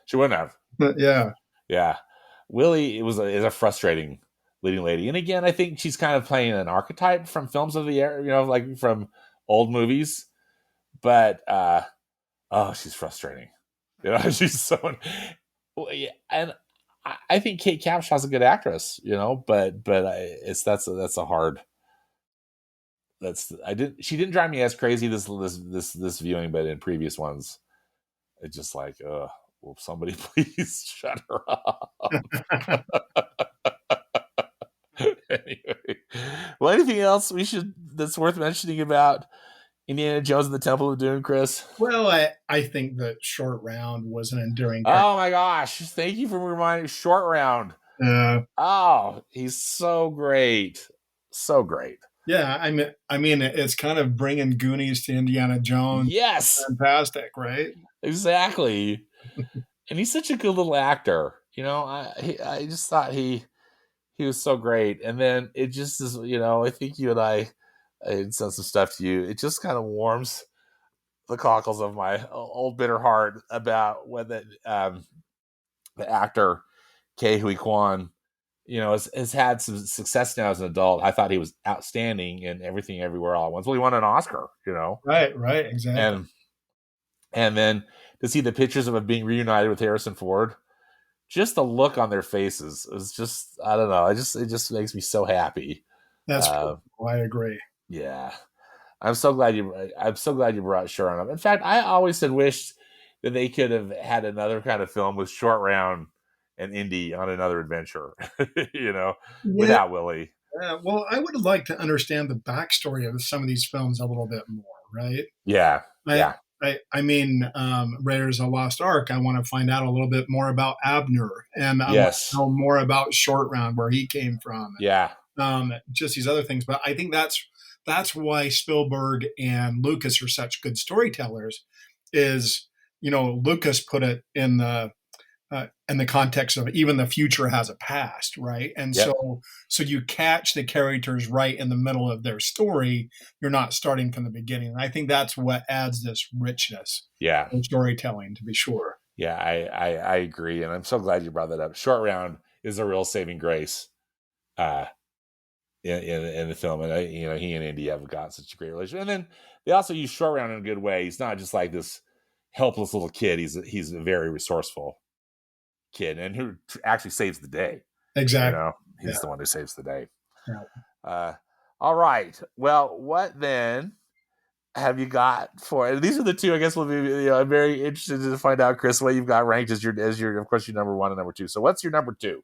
she wouldn't have. But yeah. Yeah, Willie is a frustrating leading lady, and again, I think she's kind of playing an archetype from films of the era, like from old movies. But oh, she's frustrating. She's so. Well, yeah, and I think Kate Capshaw's a good actress, but that's a hard. She didn't drive me as crazy this viewing, but in previous ones, it's just like, will somebody please shut her up? Anyway, well, anything else that's worth mentioning about Indiana Jones and the Temple of Doom, Chris? Well, I think that Short Round was an enduring character. Oh my gosh! Thank you for reminding me. Short Round. Oh, he's so great, so great. Yeah, I mean, it's kind of bringing Goonies to Indiana Jones. Yes, Fantastic, right? exactly. And he's such a good little actor. I just thought he was so great. And then it just is, I think you and I sent some stuff to you. It just kind of warms the cockles of my old bitter heart about when the actor Ke Huy Quan, has had some success now as an adult. I thought he was outstanding in Everything Everywhere All at Once. Well, he won an Oscar, Right, exactly. And then to see the pictures of him being reunited with Harrison Ford, just the look on their faces is just, I don't know. It just makes me so happy. That's cool. I agree. Yeah. I'm so glad you brought Sharon up. In fact, I always had wished that they could have had another kind of film with Short Round and Indy on another adventure, Yeah. without Willie. Well, I would like to understand the backstory of some of these films a little bit more, right? Yeah. Yeah. I mean, Raiders of the Lost Ark, I want to find out a little bit more about Abner, and I want Yes. to know more about Short Round, where he came from. Yeah. Just these other things. But I think that's why Spielberg and Lucas are such good storytellers. Is Lucas put it in the context of even the future has a past, right? And Yep. so you catch the characters right in the middle of their story. You're not starting from the beginning. And I think that's what adds this richness Yeah. in storytelling, to be sure. Yeah, I agree, and I'm so glad you brought that up. Short Round is a real saving grace, in the film, and he and Indy have got such a great relationship. And then they also use Short Round in a good way. He's not just like this helpless little kid. He's a very resourceful kid, and who actually saves the day. Exactly. He's the one who saves the day. Yeah. All right. Well, what then have you got for? These are the two. I guess we'll be. I'm very interested to find out, Chris, what you've got ranked as your of course your number one and number two. So what's your number two?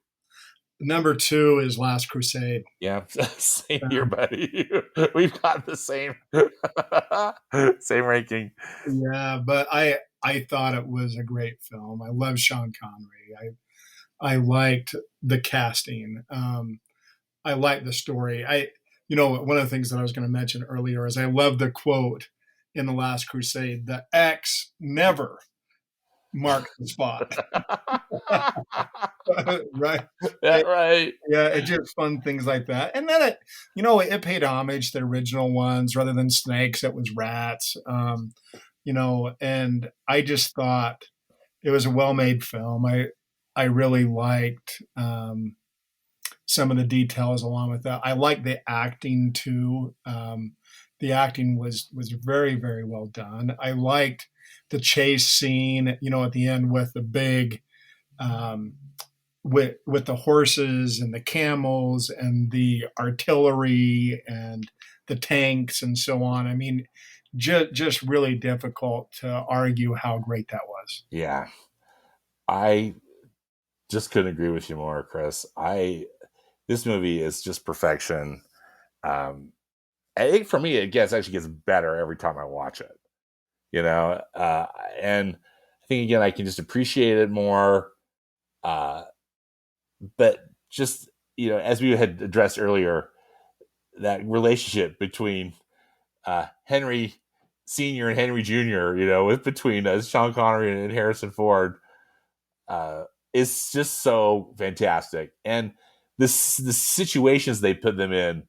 Number two is Last Crusade. Yeah, same here, buddy. We've got the same same ranking. Yeah, but I thought it was a great film. I love Sean Connery. I liked the casting. I liked the story. One of the things that I was going to mention earlier is I love the quote in The Last Crusade: "The X never marks the spot." Right? That right. Yeah, it just fun things like that. And then it paid homage to the original ones. Rather than snakes, it was rats. And I just thought it was a well-made film. I really liked some of the details along with that. I liked the acting too. The acting was very, very well done. I liked the chase scene, at the end with the big um, with the horses and the camels and the artillery and the tanks and so on. I mean, just really difficult to argue how great that was. Yeah. I just couldn't agree with you more, Chris. I This movie is just perfection. Um, I think for me, actually gets better every time I watch it. You know, and I think again I can just appreciate it more. Uh, but just as we had addressed earlier, that relationship between Henry Senior and Henry Junior, with between Sean Connery and Harrison Ford, uh, is just so fantastic, and the situations they put them in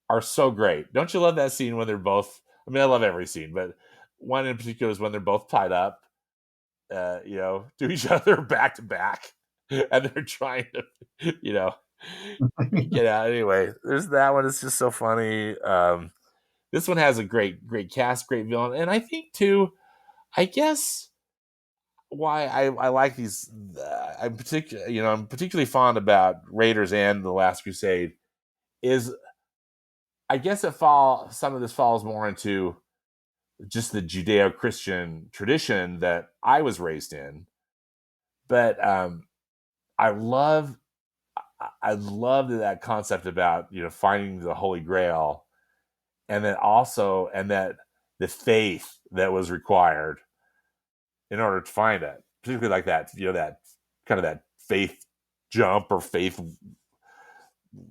are so great. Don't you love that scene when they're both? I mean, I love every scene, but one in particular is when they're both tied up, to each other back to back, and they're trying to, get out. Anyway, there's that one. It's just so funny. This one has a great cast, great villain, and I think too. I guess why I like these. I'm particularly fond about Raiders and The Last Crusade. Is I guess some of this falls more into just the Judeo-Christian tradition that I was raised in. But I love I love that concept about finding the Holy Grail, and then also that the faith that was required in order to find it, particularly like that that kind of that faith jump or faith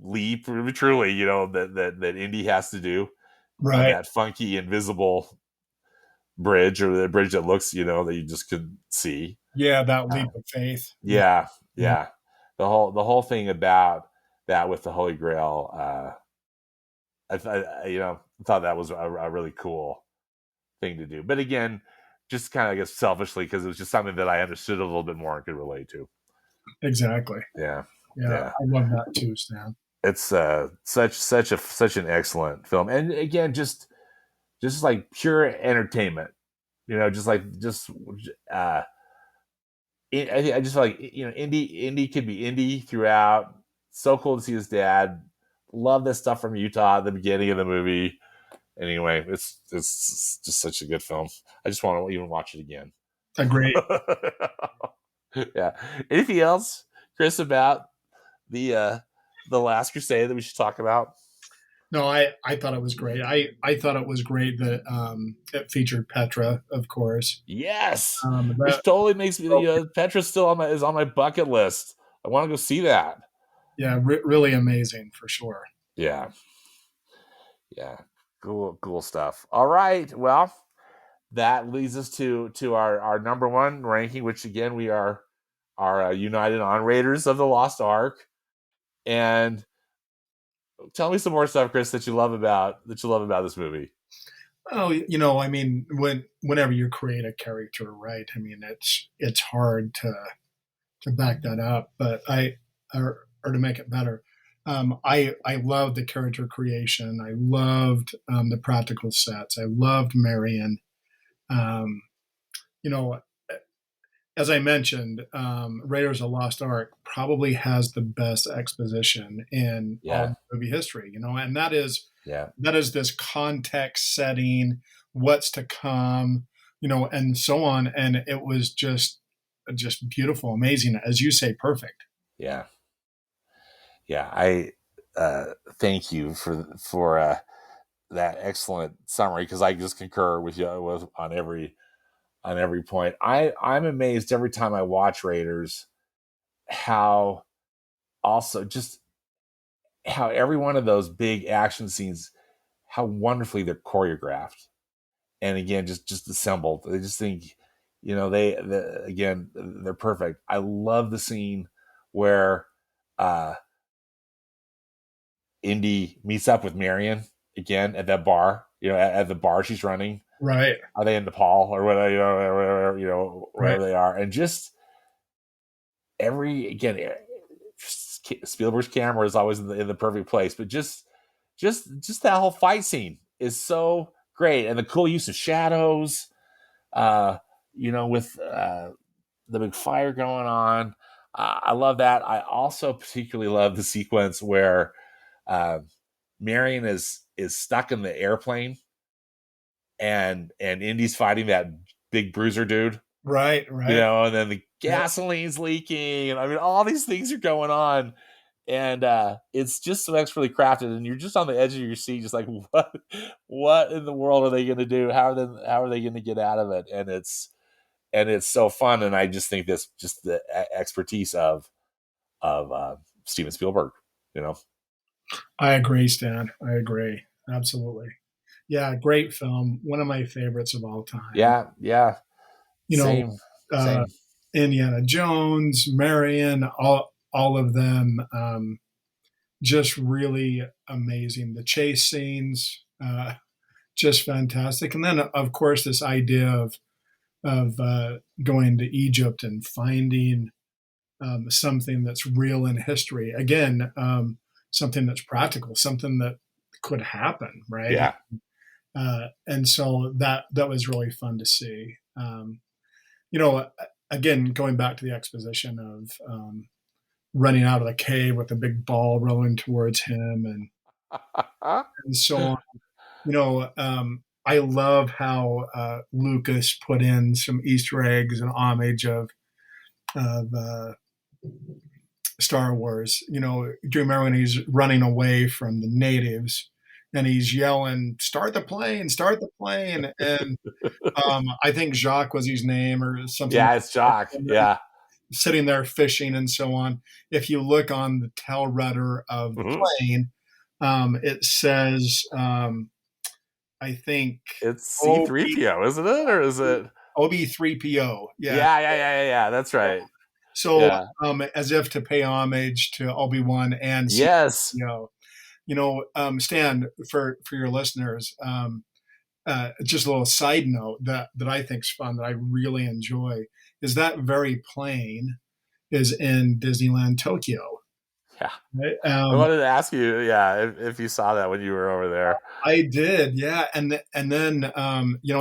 leap, truly that Indy has to do on Right. that funky invisible bridge, or the bridge that looks that you just could see. Yeah, that Uh, leap of faith. Yeah. yeah, Yeah. yeah. The whole thing about that with the Holy Grail, thought that was a really cool thing to do. But again, just kind of, I guess, selfishly, because it was just something that I understood a little bit more and could relate to. Exactly. Yeah, Yeah, yeah. I love that too, Stan. It's such an excellent film, and again, just like pure entertainment. Just uh, I just feel like Indy could be Indy throughout. So cool to see his dad. Love this stuff from Utah at the beginning of the movie. Anyway, it's just such a good film. I just want to even watch it again. Agree. Yeah. Anything else, Chris, about the uh the Last Crusade that we should talk about? No, I thought it was great. I thought it was great that it featured Petra, of course. Yes, That which totally makes me. Petra's still on my bucket list. I want to go see that. Yeah, really amazing for sure. Yeah, yeah, cool stuff. All right, well, that leads us to our number one ranking, which again we are united on Raiders of the Lost Ark. And tell me some more stuff, Chris, that you love about this movie. Oh, I mean, whenever you create a character, right? I mean, it's hard to back that up, but or to make it better. I loved the character creation. I loved the practical sets. I loved Marion. Um, you know, as I mentioned, Raiders of the Lost Ark probably has the best exposition in Yeah, all movie history. And yeah, that is this context setting, what's to come, and so on. And it was just beautiful, amazing, as you say, perfect. yeah, yeah. I thank you for that excellent summary, because I just concur with you on every point. I'm amazed every time I watch Raiders how also just how every one of those big action scenes, how wonderfully they're choreographed, and again, just assembled. They just think, again, they're perfect. I love the scene where uh, Indy meets up with Marion again at that bar. At the bar she's running. Right. Are they in Nepal or whatever? Right. Wherever they are, and just every again, Spielberg's camera is always in the perfect place, but just that whole fight scene is so great, and the cool use of shadows, uh, with the big fire going on. I love that. I also particularly love the sequence where uh, Marion is stuck in the airplane, and Indy's fighting that big bruiser dude, Right. Right. and then the Yep. gasoline's leaking, and I mean all these things are going on, and it's just so expertly crafted, and you're just on the edge of your seat, just like what in the world are they going to do? How are they going to get out of it? And it's so fun, and I just think this just the expertise of Steven Spielberg, you know. I agree, Stan. I agree. Absolutely. Yeah, great film. One of my favorites of all time. Yeah, yeah, You know, same, uh, same. Indiana Jones, Marion, all of them, just really amazing. The chase scenes, just fantastic. And then, of course, this idea of going to Egypt and finding something that's real in history. Again, something that's practical, something that could happen, right? Yeah, And so that was really fun to see. You know, again, going back to the exposition of running out of the cave with a big ball rolling towards him, and so on. I love how Lucas put in some Easter eggs and homage of Star Wars. Do you remember when he's running away from the natives and he's yelling, start the plane," and I think Jacques was his name or something. yeah, it's Jock. Yeah. Sitting there fishing and so on. If you look on the tail rudder of the Mhm. plane, it says, I think, It's C OB, three PO, isn't it, or is it? OB3PO. Yeah. Yeah, yeah, yeah, yeah, yeah. That's right. So, Yeah. as if to pay homage to Obi-Wan and Yes. C-3PO. Stan, for your listeners, just a little side note that I think's fun that I really enjoy is that very plane is in Disneyland Tokyo. Yeah. Right? I wanted to ask you, yeah, if you saw that when you were over there. I did, yeah, and then in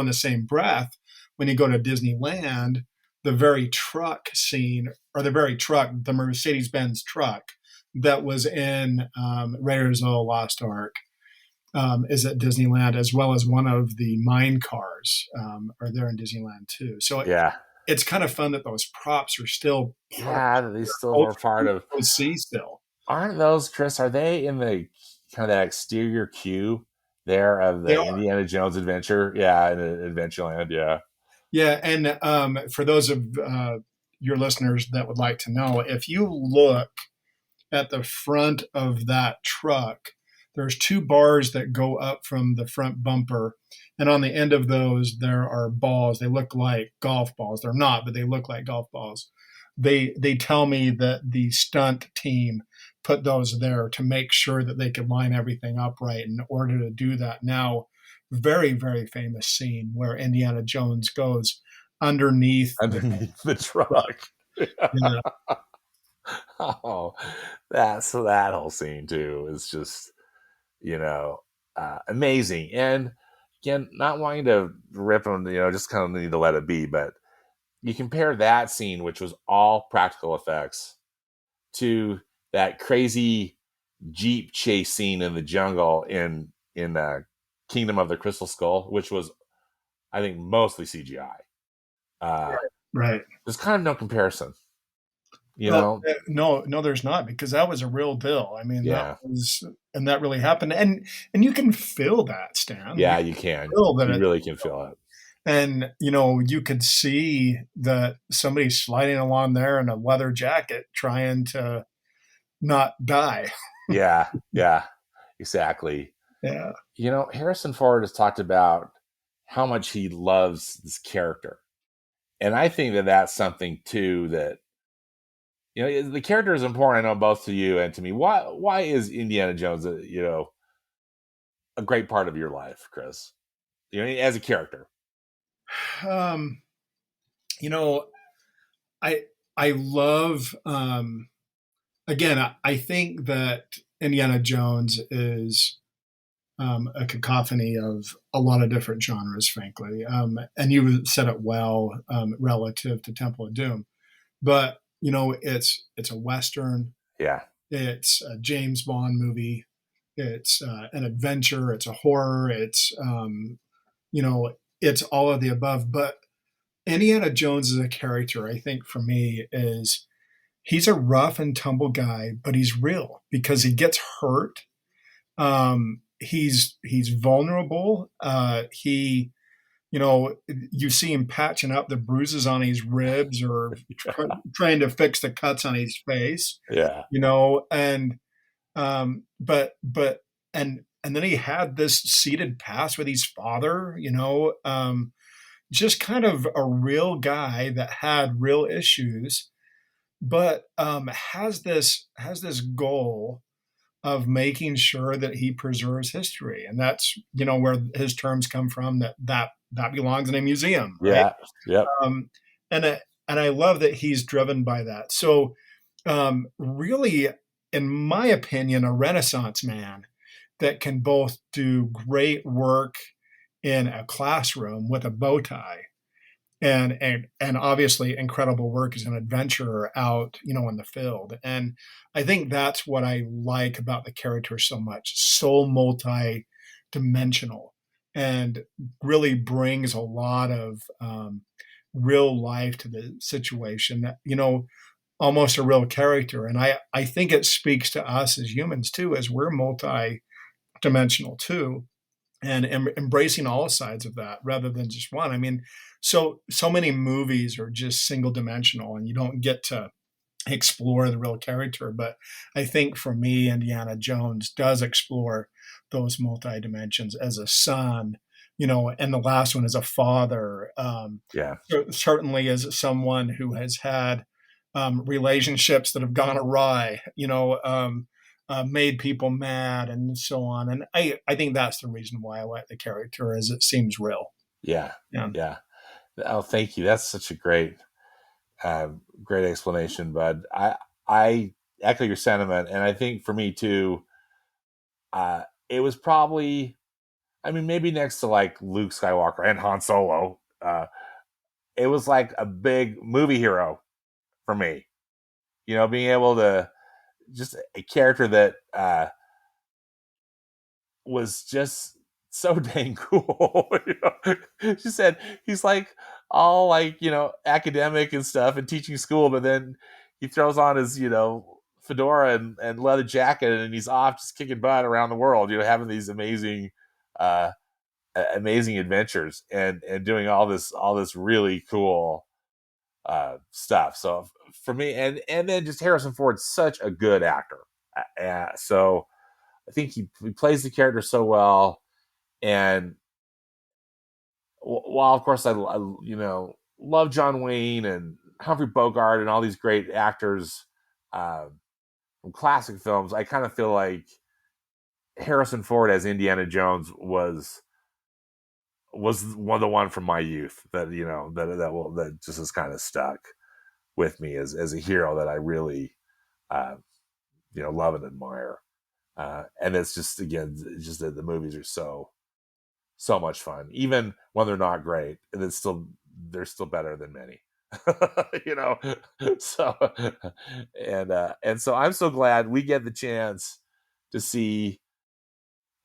the same breath, when you go to Disneyland, the very truck scene or the very truck, the Mercedes Benz truck that was in Raiders of the Lost Ark is at Disneyland, as well as one of the mine cars are there in Disneyland too. So Yeah. it's kind of fun that those props are still part Yeah, they still of were part of. the OC still. Aren't those, Chris? Are they in the kind of that exterior queue there of They the are. Indiana Jones adventure? Yeah, in Adventureland. Yeah. Yeah, and for those of your listeners that would like to know, if you look at the front of that truck, there's two bars that go up from the front bumper, and on the end of those there are balls. They look like golf balls. They're not, but they look like golf balls. They tell me that the stunt team put those there to make sure that they could line everything up right. In order to do that, now very very famous scene where Indiana Jones goes underneath the Underneath the truck. truck. Yeah, Oh, that whole scene too is just you know amazing. And again, not wanting to rip them, just kind of need to let it be. But you compare that scene, which was all practical effects, to that crazy jeep chase scene in the jungle in Kingdom of the Crystal Skull, which was I think mostly CGI. right. There's kind of no comparison, you No, know. no, no, there's not because that was a real deal. I mean, Yeah, that really happened, and you can feel that, Stan. You yeah, can you can. feel that You it's really can feel it. And, you could see that somebody's sliding along there in a leather jacket trying to not die. Yeah, yeah, exactly. Yeah. Harrison Ford has talked about how much he loves this character, and I think that that's something too that the character is important. I know both to you and to me. Why is Indiana Jones a great part of your life, Chris? As a character. Um, you know, I I love again, I think that Indiana Jones is a cacophony of a lot of different genres, frankly. And you said it well relative to Temple of Doom, but it's a western, Yeah, it's a James Bond movie, it's an adventure, it's a horror, you know it's all of the above. But Indiana Jones as a character, I think for me is he's a rough and tumble guy, but he's real because he gets hurt. He's vulnerable. He you see him patching up the bruises on his ribs or trying to fix the cuts on his face. yeah, And but and then he had this seated past with his father. Just kind of a real guy that had real issues, but has this goal of making sure that he preserves history, and that's where his terms come from, that belongs in a museum, right? yeah, yep, um, and I love that he's driven by that. So really, in my opinion, a renaissance man that can both do great work in a classroom with a bow tie and obviously incredible work as an adventurer out in the field. And I think that's what I like about the character so much, so multi-dimensional, and really brings a lot of real life to the situation, that almost a real character. And I think it speaks to us as humans too, as we're multi-dimensional too, and embracing all sides of that rather than just one. I mean, so many movies are just single dimensional, and you don't get to explore the real character. But I think for me, Indiana Jones does explore those multi dimensions as a son, and the last one as a father. yeah, Certainly as someone who has had relationships that have gone awry, made people mad and so on. And I think that's the reason why I like the character, is it seems real. yeah, Yeah. yeah. Oh, thank you. That's such a uh, great explanation, bud. I echo your sentiment, and I think for me too, it was probably, I mean, maybe next to like Luke Skywalker and Han Solo, it was like a big movie hero for me. Being able to just a character that was just so dang cool. She said he's like all like academic and stuff and teaching school, but then he throws on his fedora and leather jacket and he's off just kicking butt around the world. Having these uh, amazing adventures and doing all this really cool stuff. So for me, and then just Harrison Ford's such a good actor. So I think he plays the character so well. And while of course I love John Wayne and Humphrey Bogart and all these great actors uh, from classic films, I kind of feel like Harrison Ford as Indiana Jones was the one from my youth that that just has kind of stuck with me as a hero that I really uh, love and admire. And it's just, again, it's just that the movies are so much fun, even when they're not great. And they're still better than many. you know. So and so I'm so glad we get the chance to see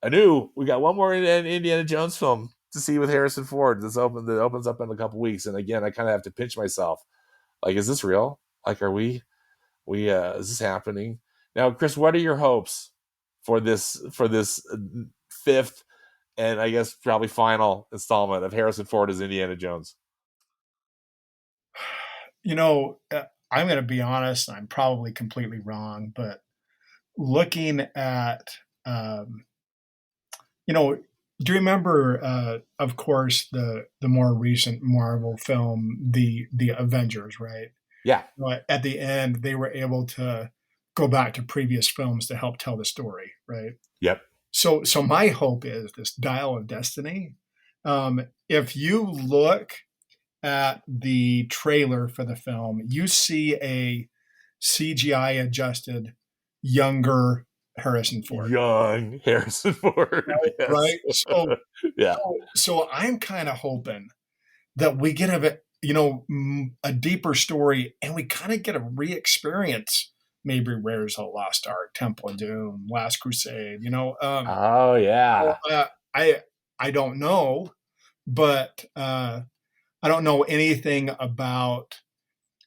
we got one more Indiana Jones film to see with Harrison Ford that opens up in a couple weeks. And again, I kind of have to pinch myself. Like, is this real? Like, are we is this happening now? Chris, what are your hopes for this fifth and I guess probably final installment of Harrison Ford as Indiana Jones. You know, I'm going to be honest. I'm probably completely wrong, but looking at, um, you know, do you remember, of course, the more recent Marvel film, the Avengers, right? Yeah. But at the end, they were able to go back to previous films to help tell the story, right? Yep. So my hope is this Dial of Destiny. If you look at the trailer for the film, you see a CGI adjusted younger Harrison Ford, Young Harrison Ford. Yes. right? So Yeah. so I'm kind of hoping that we get a deeper story, and we kind of get a re-experience maybe Raiders of the Lost Ark, Temple of Doom, Last Crusade. Oh So, yeah. I don't know, but I don't know anything about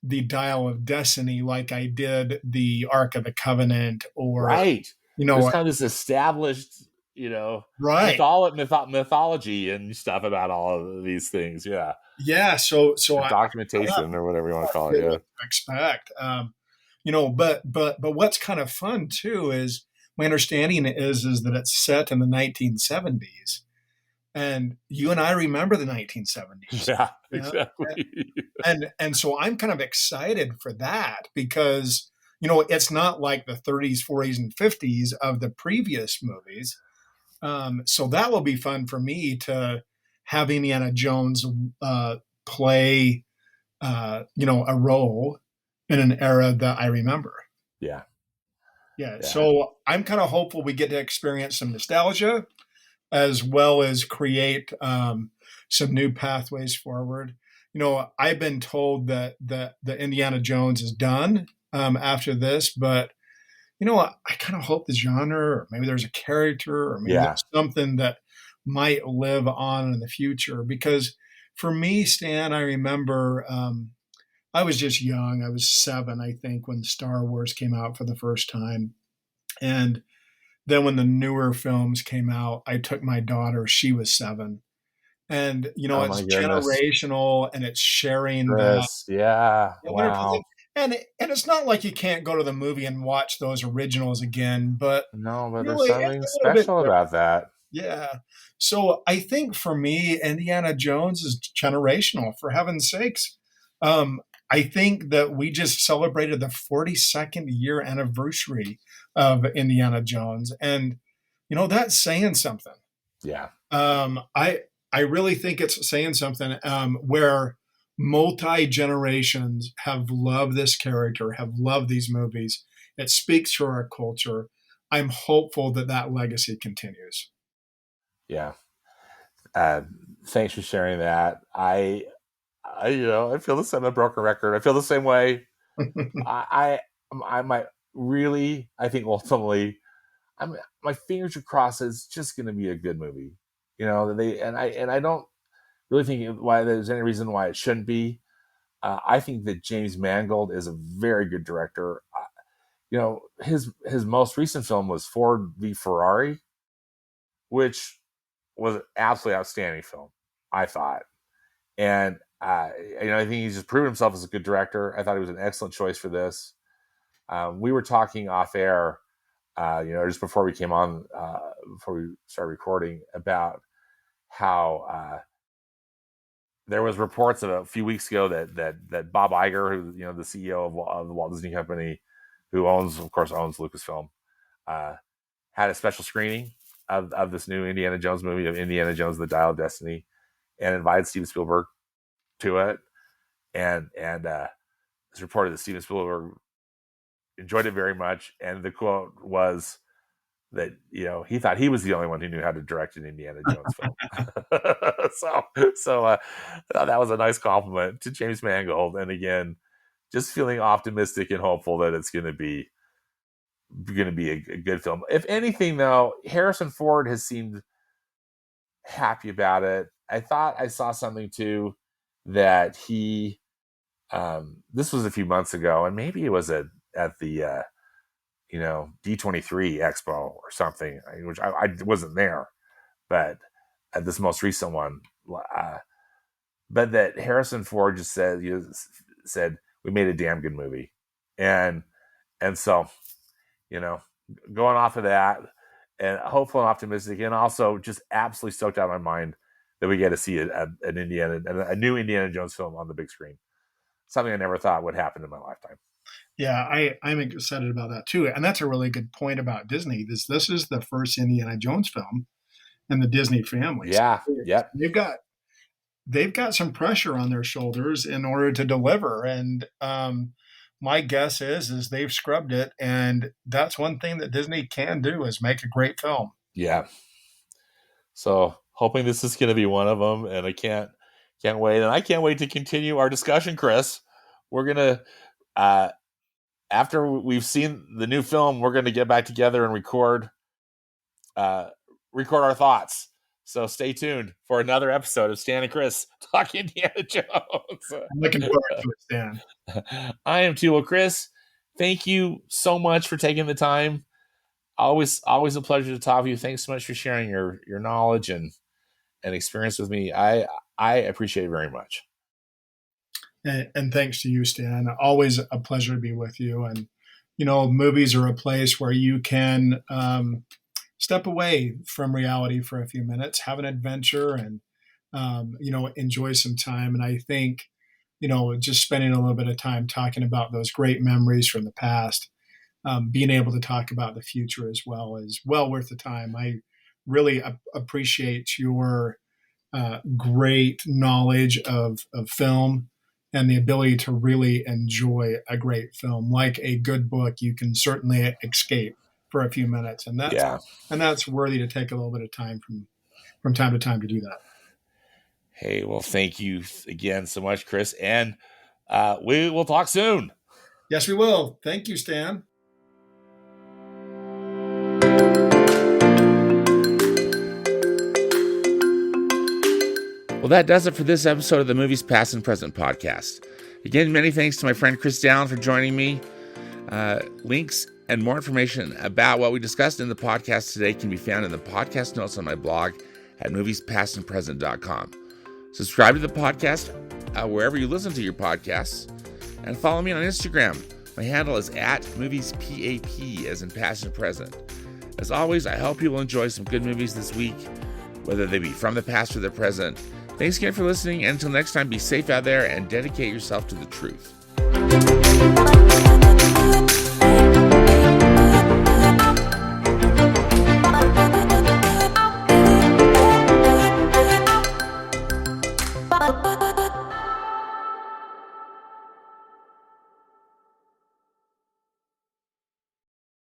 the Dial of Destiny like I did the Ark of the Covenant, or Right. you There's know, kind of this established, right? mythology and stuff about all of these things. Yeah. Yeah. So Or I documentation or whatever you want to call it. what Yeah. to expect. But what's kind of fun too is my understanding is that it's set in the 1970s, and you and I remember the 1970s. Yeah, Yeah. exactly. And so I'm kind of excited for that because it's not like the 30s, 40s, and 50s of the previous movies. So that will be fun for me to have Indiana Jones play a role in an era that I remember. Yeah. Yeah, Yeah. so I'm kind of hopeful we get to experience some nostalgia as well as create some new pathways forward. I've been told that the Indiana Jones is done after this, but I kind of hope the genre, or maybe there's a character, or maybe Yeah. there's something that might live on in the future. Because for me, Stan, I remember I was just young. I was 7, I think, when Star Wars came out for the first time. And then when the newer films came out, I took my daughter, she was 7. And, Oh my it's goodness. generational, and it's sharing that Chris. Yeah. wonderful thing. Wow. And it's not like you can't go to the movie and watch those originals again, but No, but there's it's something a little bit special different. about that. Yeah. So I think for me, Indiana Jones is generational, for heaven's sakes. I think that we just celebrated the 42nd year anniversary of Indiana Jones. And, that's saying something. Yeah. Um, I, I really think it's saying something where multi generations have loved this character, have loved these movies. It speaks to our culture. I'm hopeful that that legacy continues. Yeah. Uh, Thanks for sharing that. I feel the same. A broken record. I feel the same way. I might really. I think ultimately, my fingers are crossed. It's just going to be a good movie. I don't really think why there's any reason why it shouldn't be. I think that James Mangold is a very good director. His most recent film was Ford v Ferrari, which was an absolutely outstanding film. I thought, and I think he's just proven himself as a good director. I thought he was an excellent choice for this. We were talking off air, just before we came on, before we started recording, about how there was reports of a few weeks ago that Bob Iger, who the CEO of the Walt Disney Company, who of course owns Lucasfilm, uh, had a special screening of this new Indiana Jones movie, of Indiana Jones: The Dial of Destiny, and invited Steven Spielberg to it. And it's reported that Steven Spielberg enjoyed it very much, and the quote was that he thought he was the only one who knew how to direct an Indiana Jones film. So that was a nice compliment to James Mangold, and again, just feeling optimistic and hopeful that it's going to be a good film. If anything, though, Harrison Ford has seemed happy about it. I thought I saw something too that he this was a few months ago, and maybe it was at the D23 Expo or something, which I wasn't there, but at this most recent one, but that Harrison Ford just said we made a damn good movie, and so going off of that, and hopeful and optimistic, and also just absolutely stoked out of my mind that we get to see a new Indiana Jones film on the big screen. Something I never thought would happen in my lifetime. Yeah, I'm excited about that too. And that's a really good point about Disney. This is the first Indiana Jones film in the Disney family. Yeah, So yep. they've got some pressure on their shoulders in order to deliver. And my guess is they've scrubbed it. And that's one thing that Disney can do is make a great film. Yeah. So hoping this is going to be one of them, and I can't wait. And I can't wait to continue our discussion, Chris. We're going to, after we've seen the new film, we're going to get back together and record our thoughts. So stay tuned for another episode of Stan and Chris Talk Indiana Jones. I'm looking forward to it, Stan. I am too. Well, Chris, thank you so much for taking the time. Always a pleasure to talk to you. Thanks so much for sharing your knowledge and experience with me. I appreciate it very much. And thanks to you, Stan. Always a pleasure to be with you. And, movies are a place where you can step away from reality for a few minutes, have an adventure, and, enjoy some time. And I think, just spending a little bit of time talking about those great memories from the past, being able to talk about the future as well is well worth the time. I really appreciate your great knowledge of film and the ability to really enjoy a great film. Like a good book, you can certainly escape for a few minutes, and that's worthy to take a little bit of time from time to time to do that. Hey, well, thank you again so much, Chris, and we will talk soon. Yes, we will. Thank you, Stan. Well, that does it for this episode of the Movies Past and Present podcast. Again, many thanks to my friend Chris Dallins for joining me. Links and more information about what we discussed in the podcast today can be found in the podcast notes on my blog at moviespastandpresent.com. Subscribe to the podcast wherever you listen to your podcasts, and follow me on Instagram. My handle is @moviespap, as in past and present. As always, I hope you will enjoy some good movies this week, whether they be from the past or the present. Thanks again for listening, and until next time, be safe out there and dedicate yourself to the truth.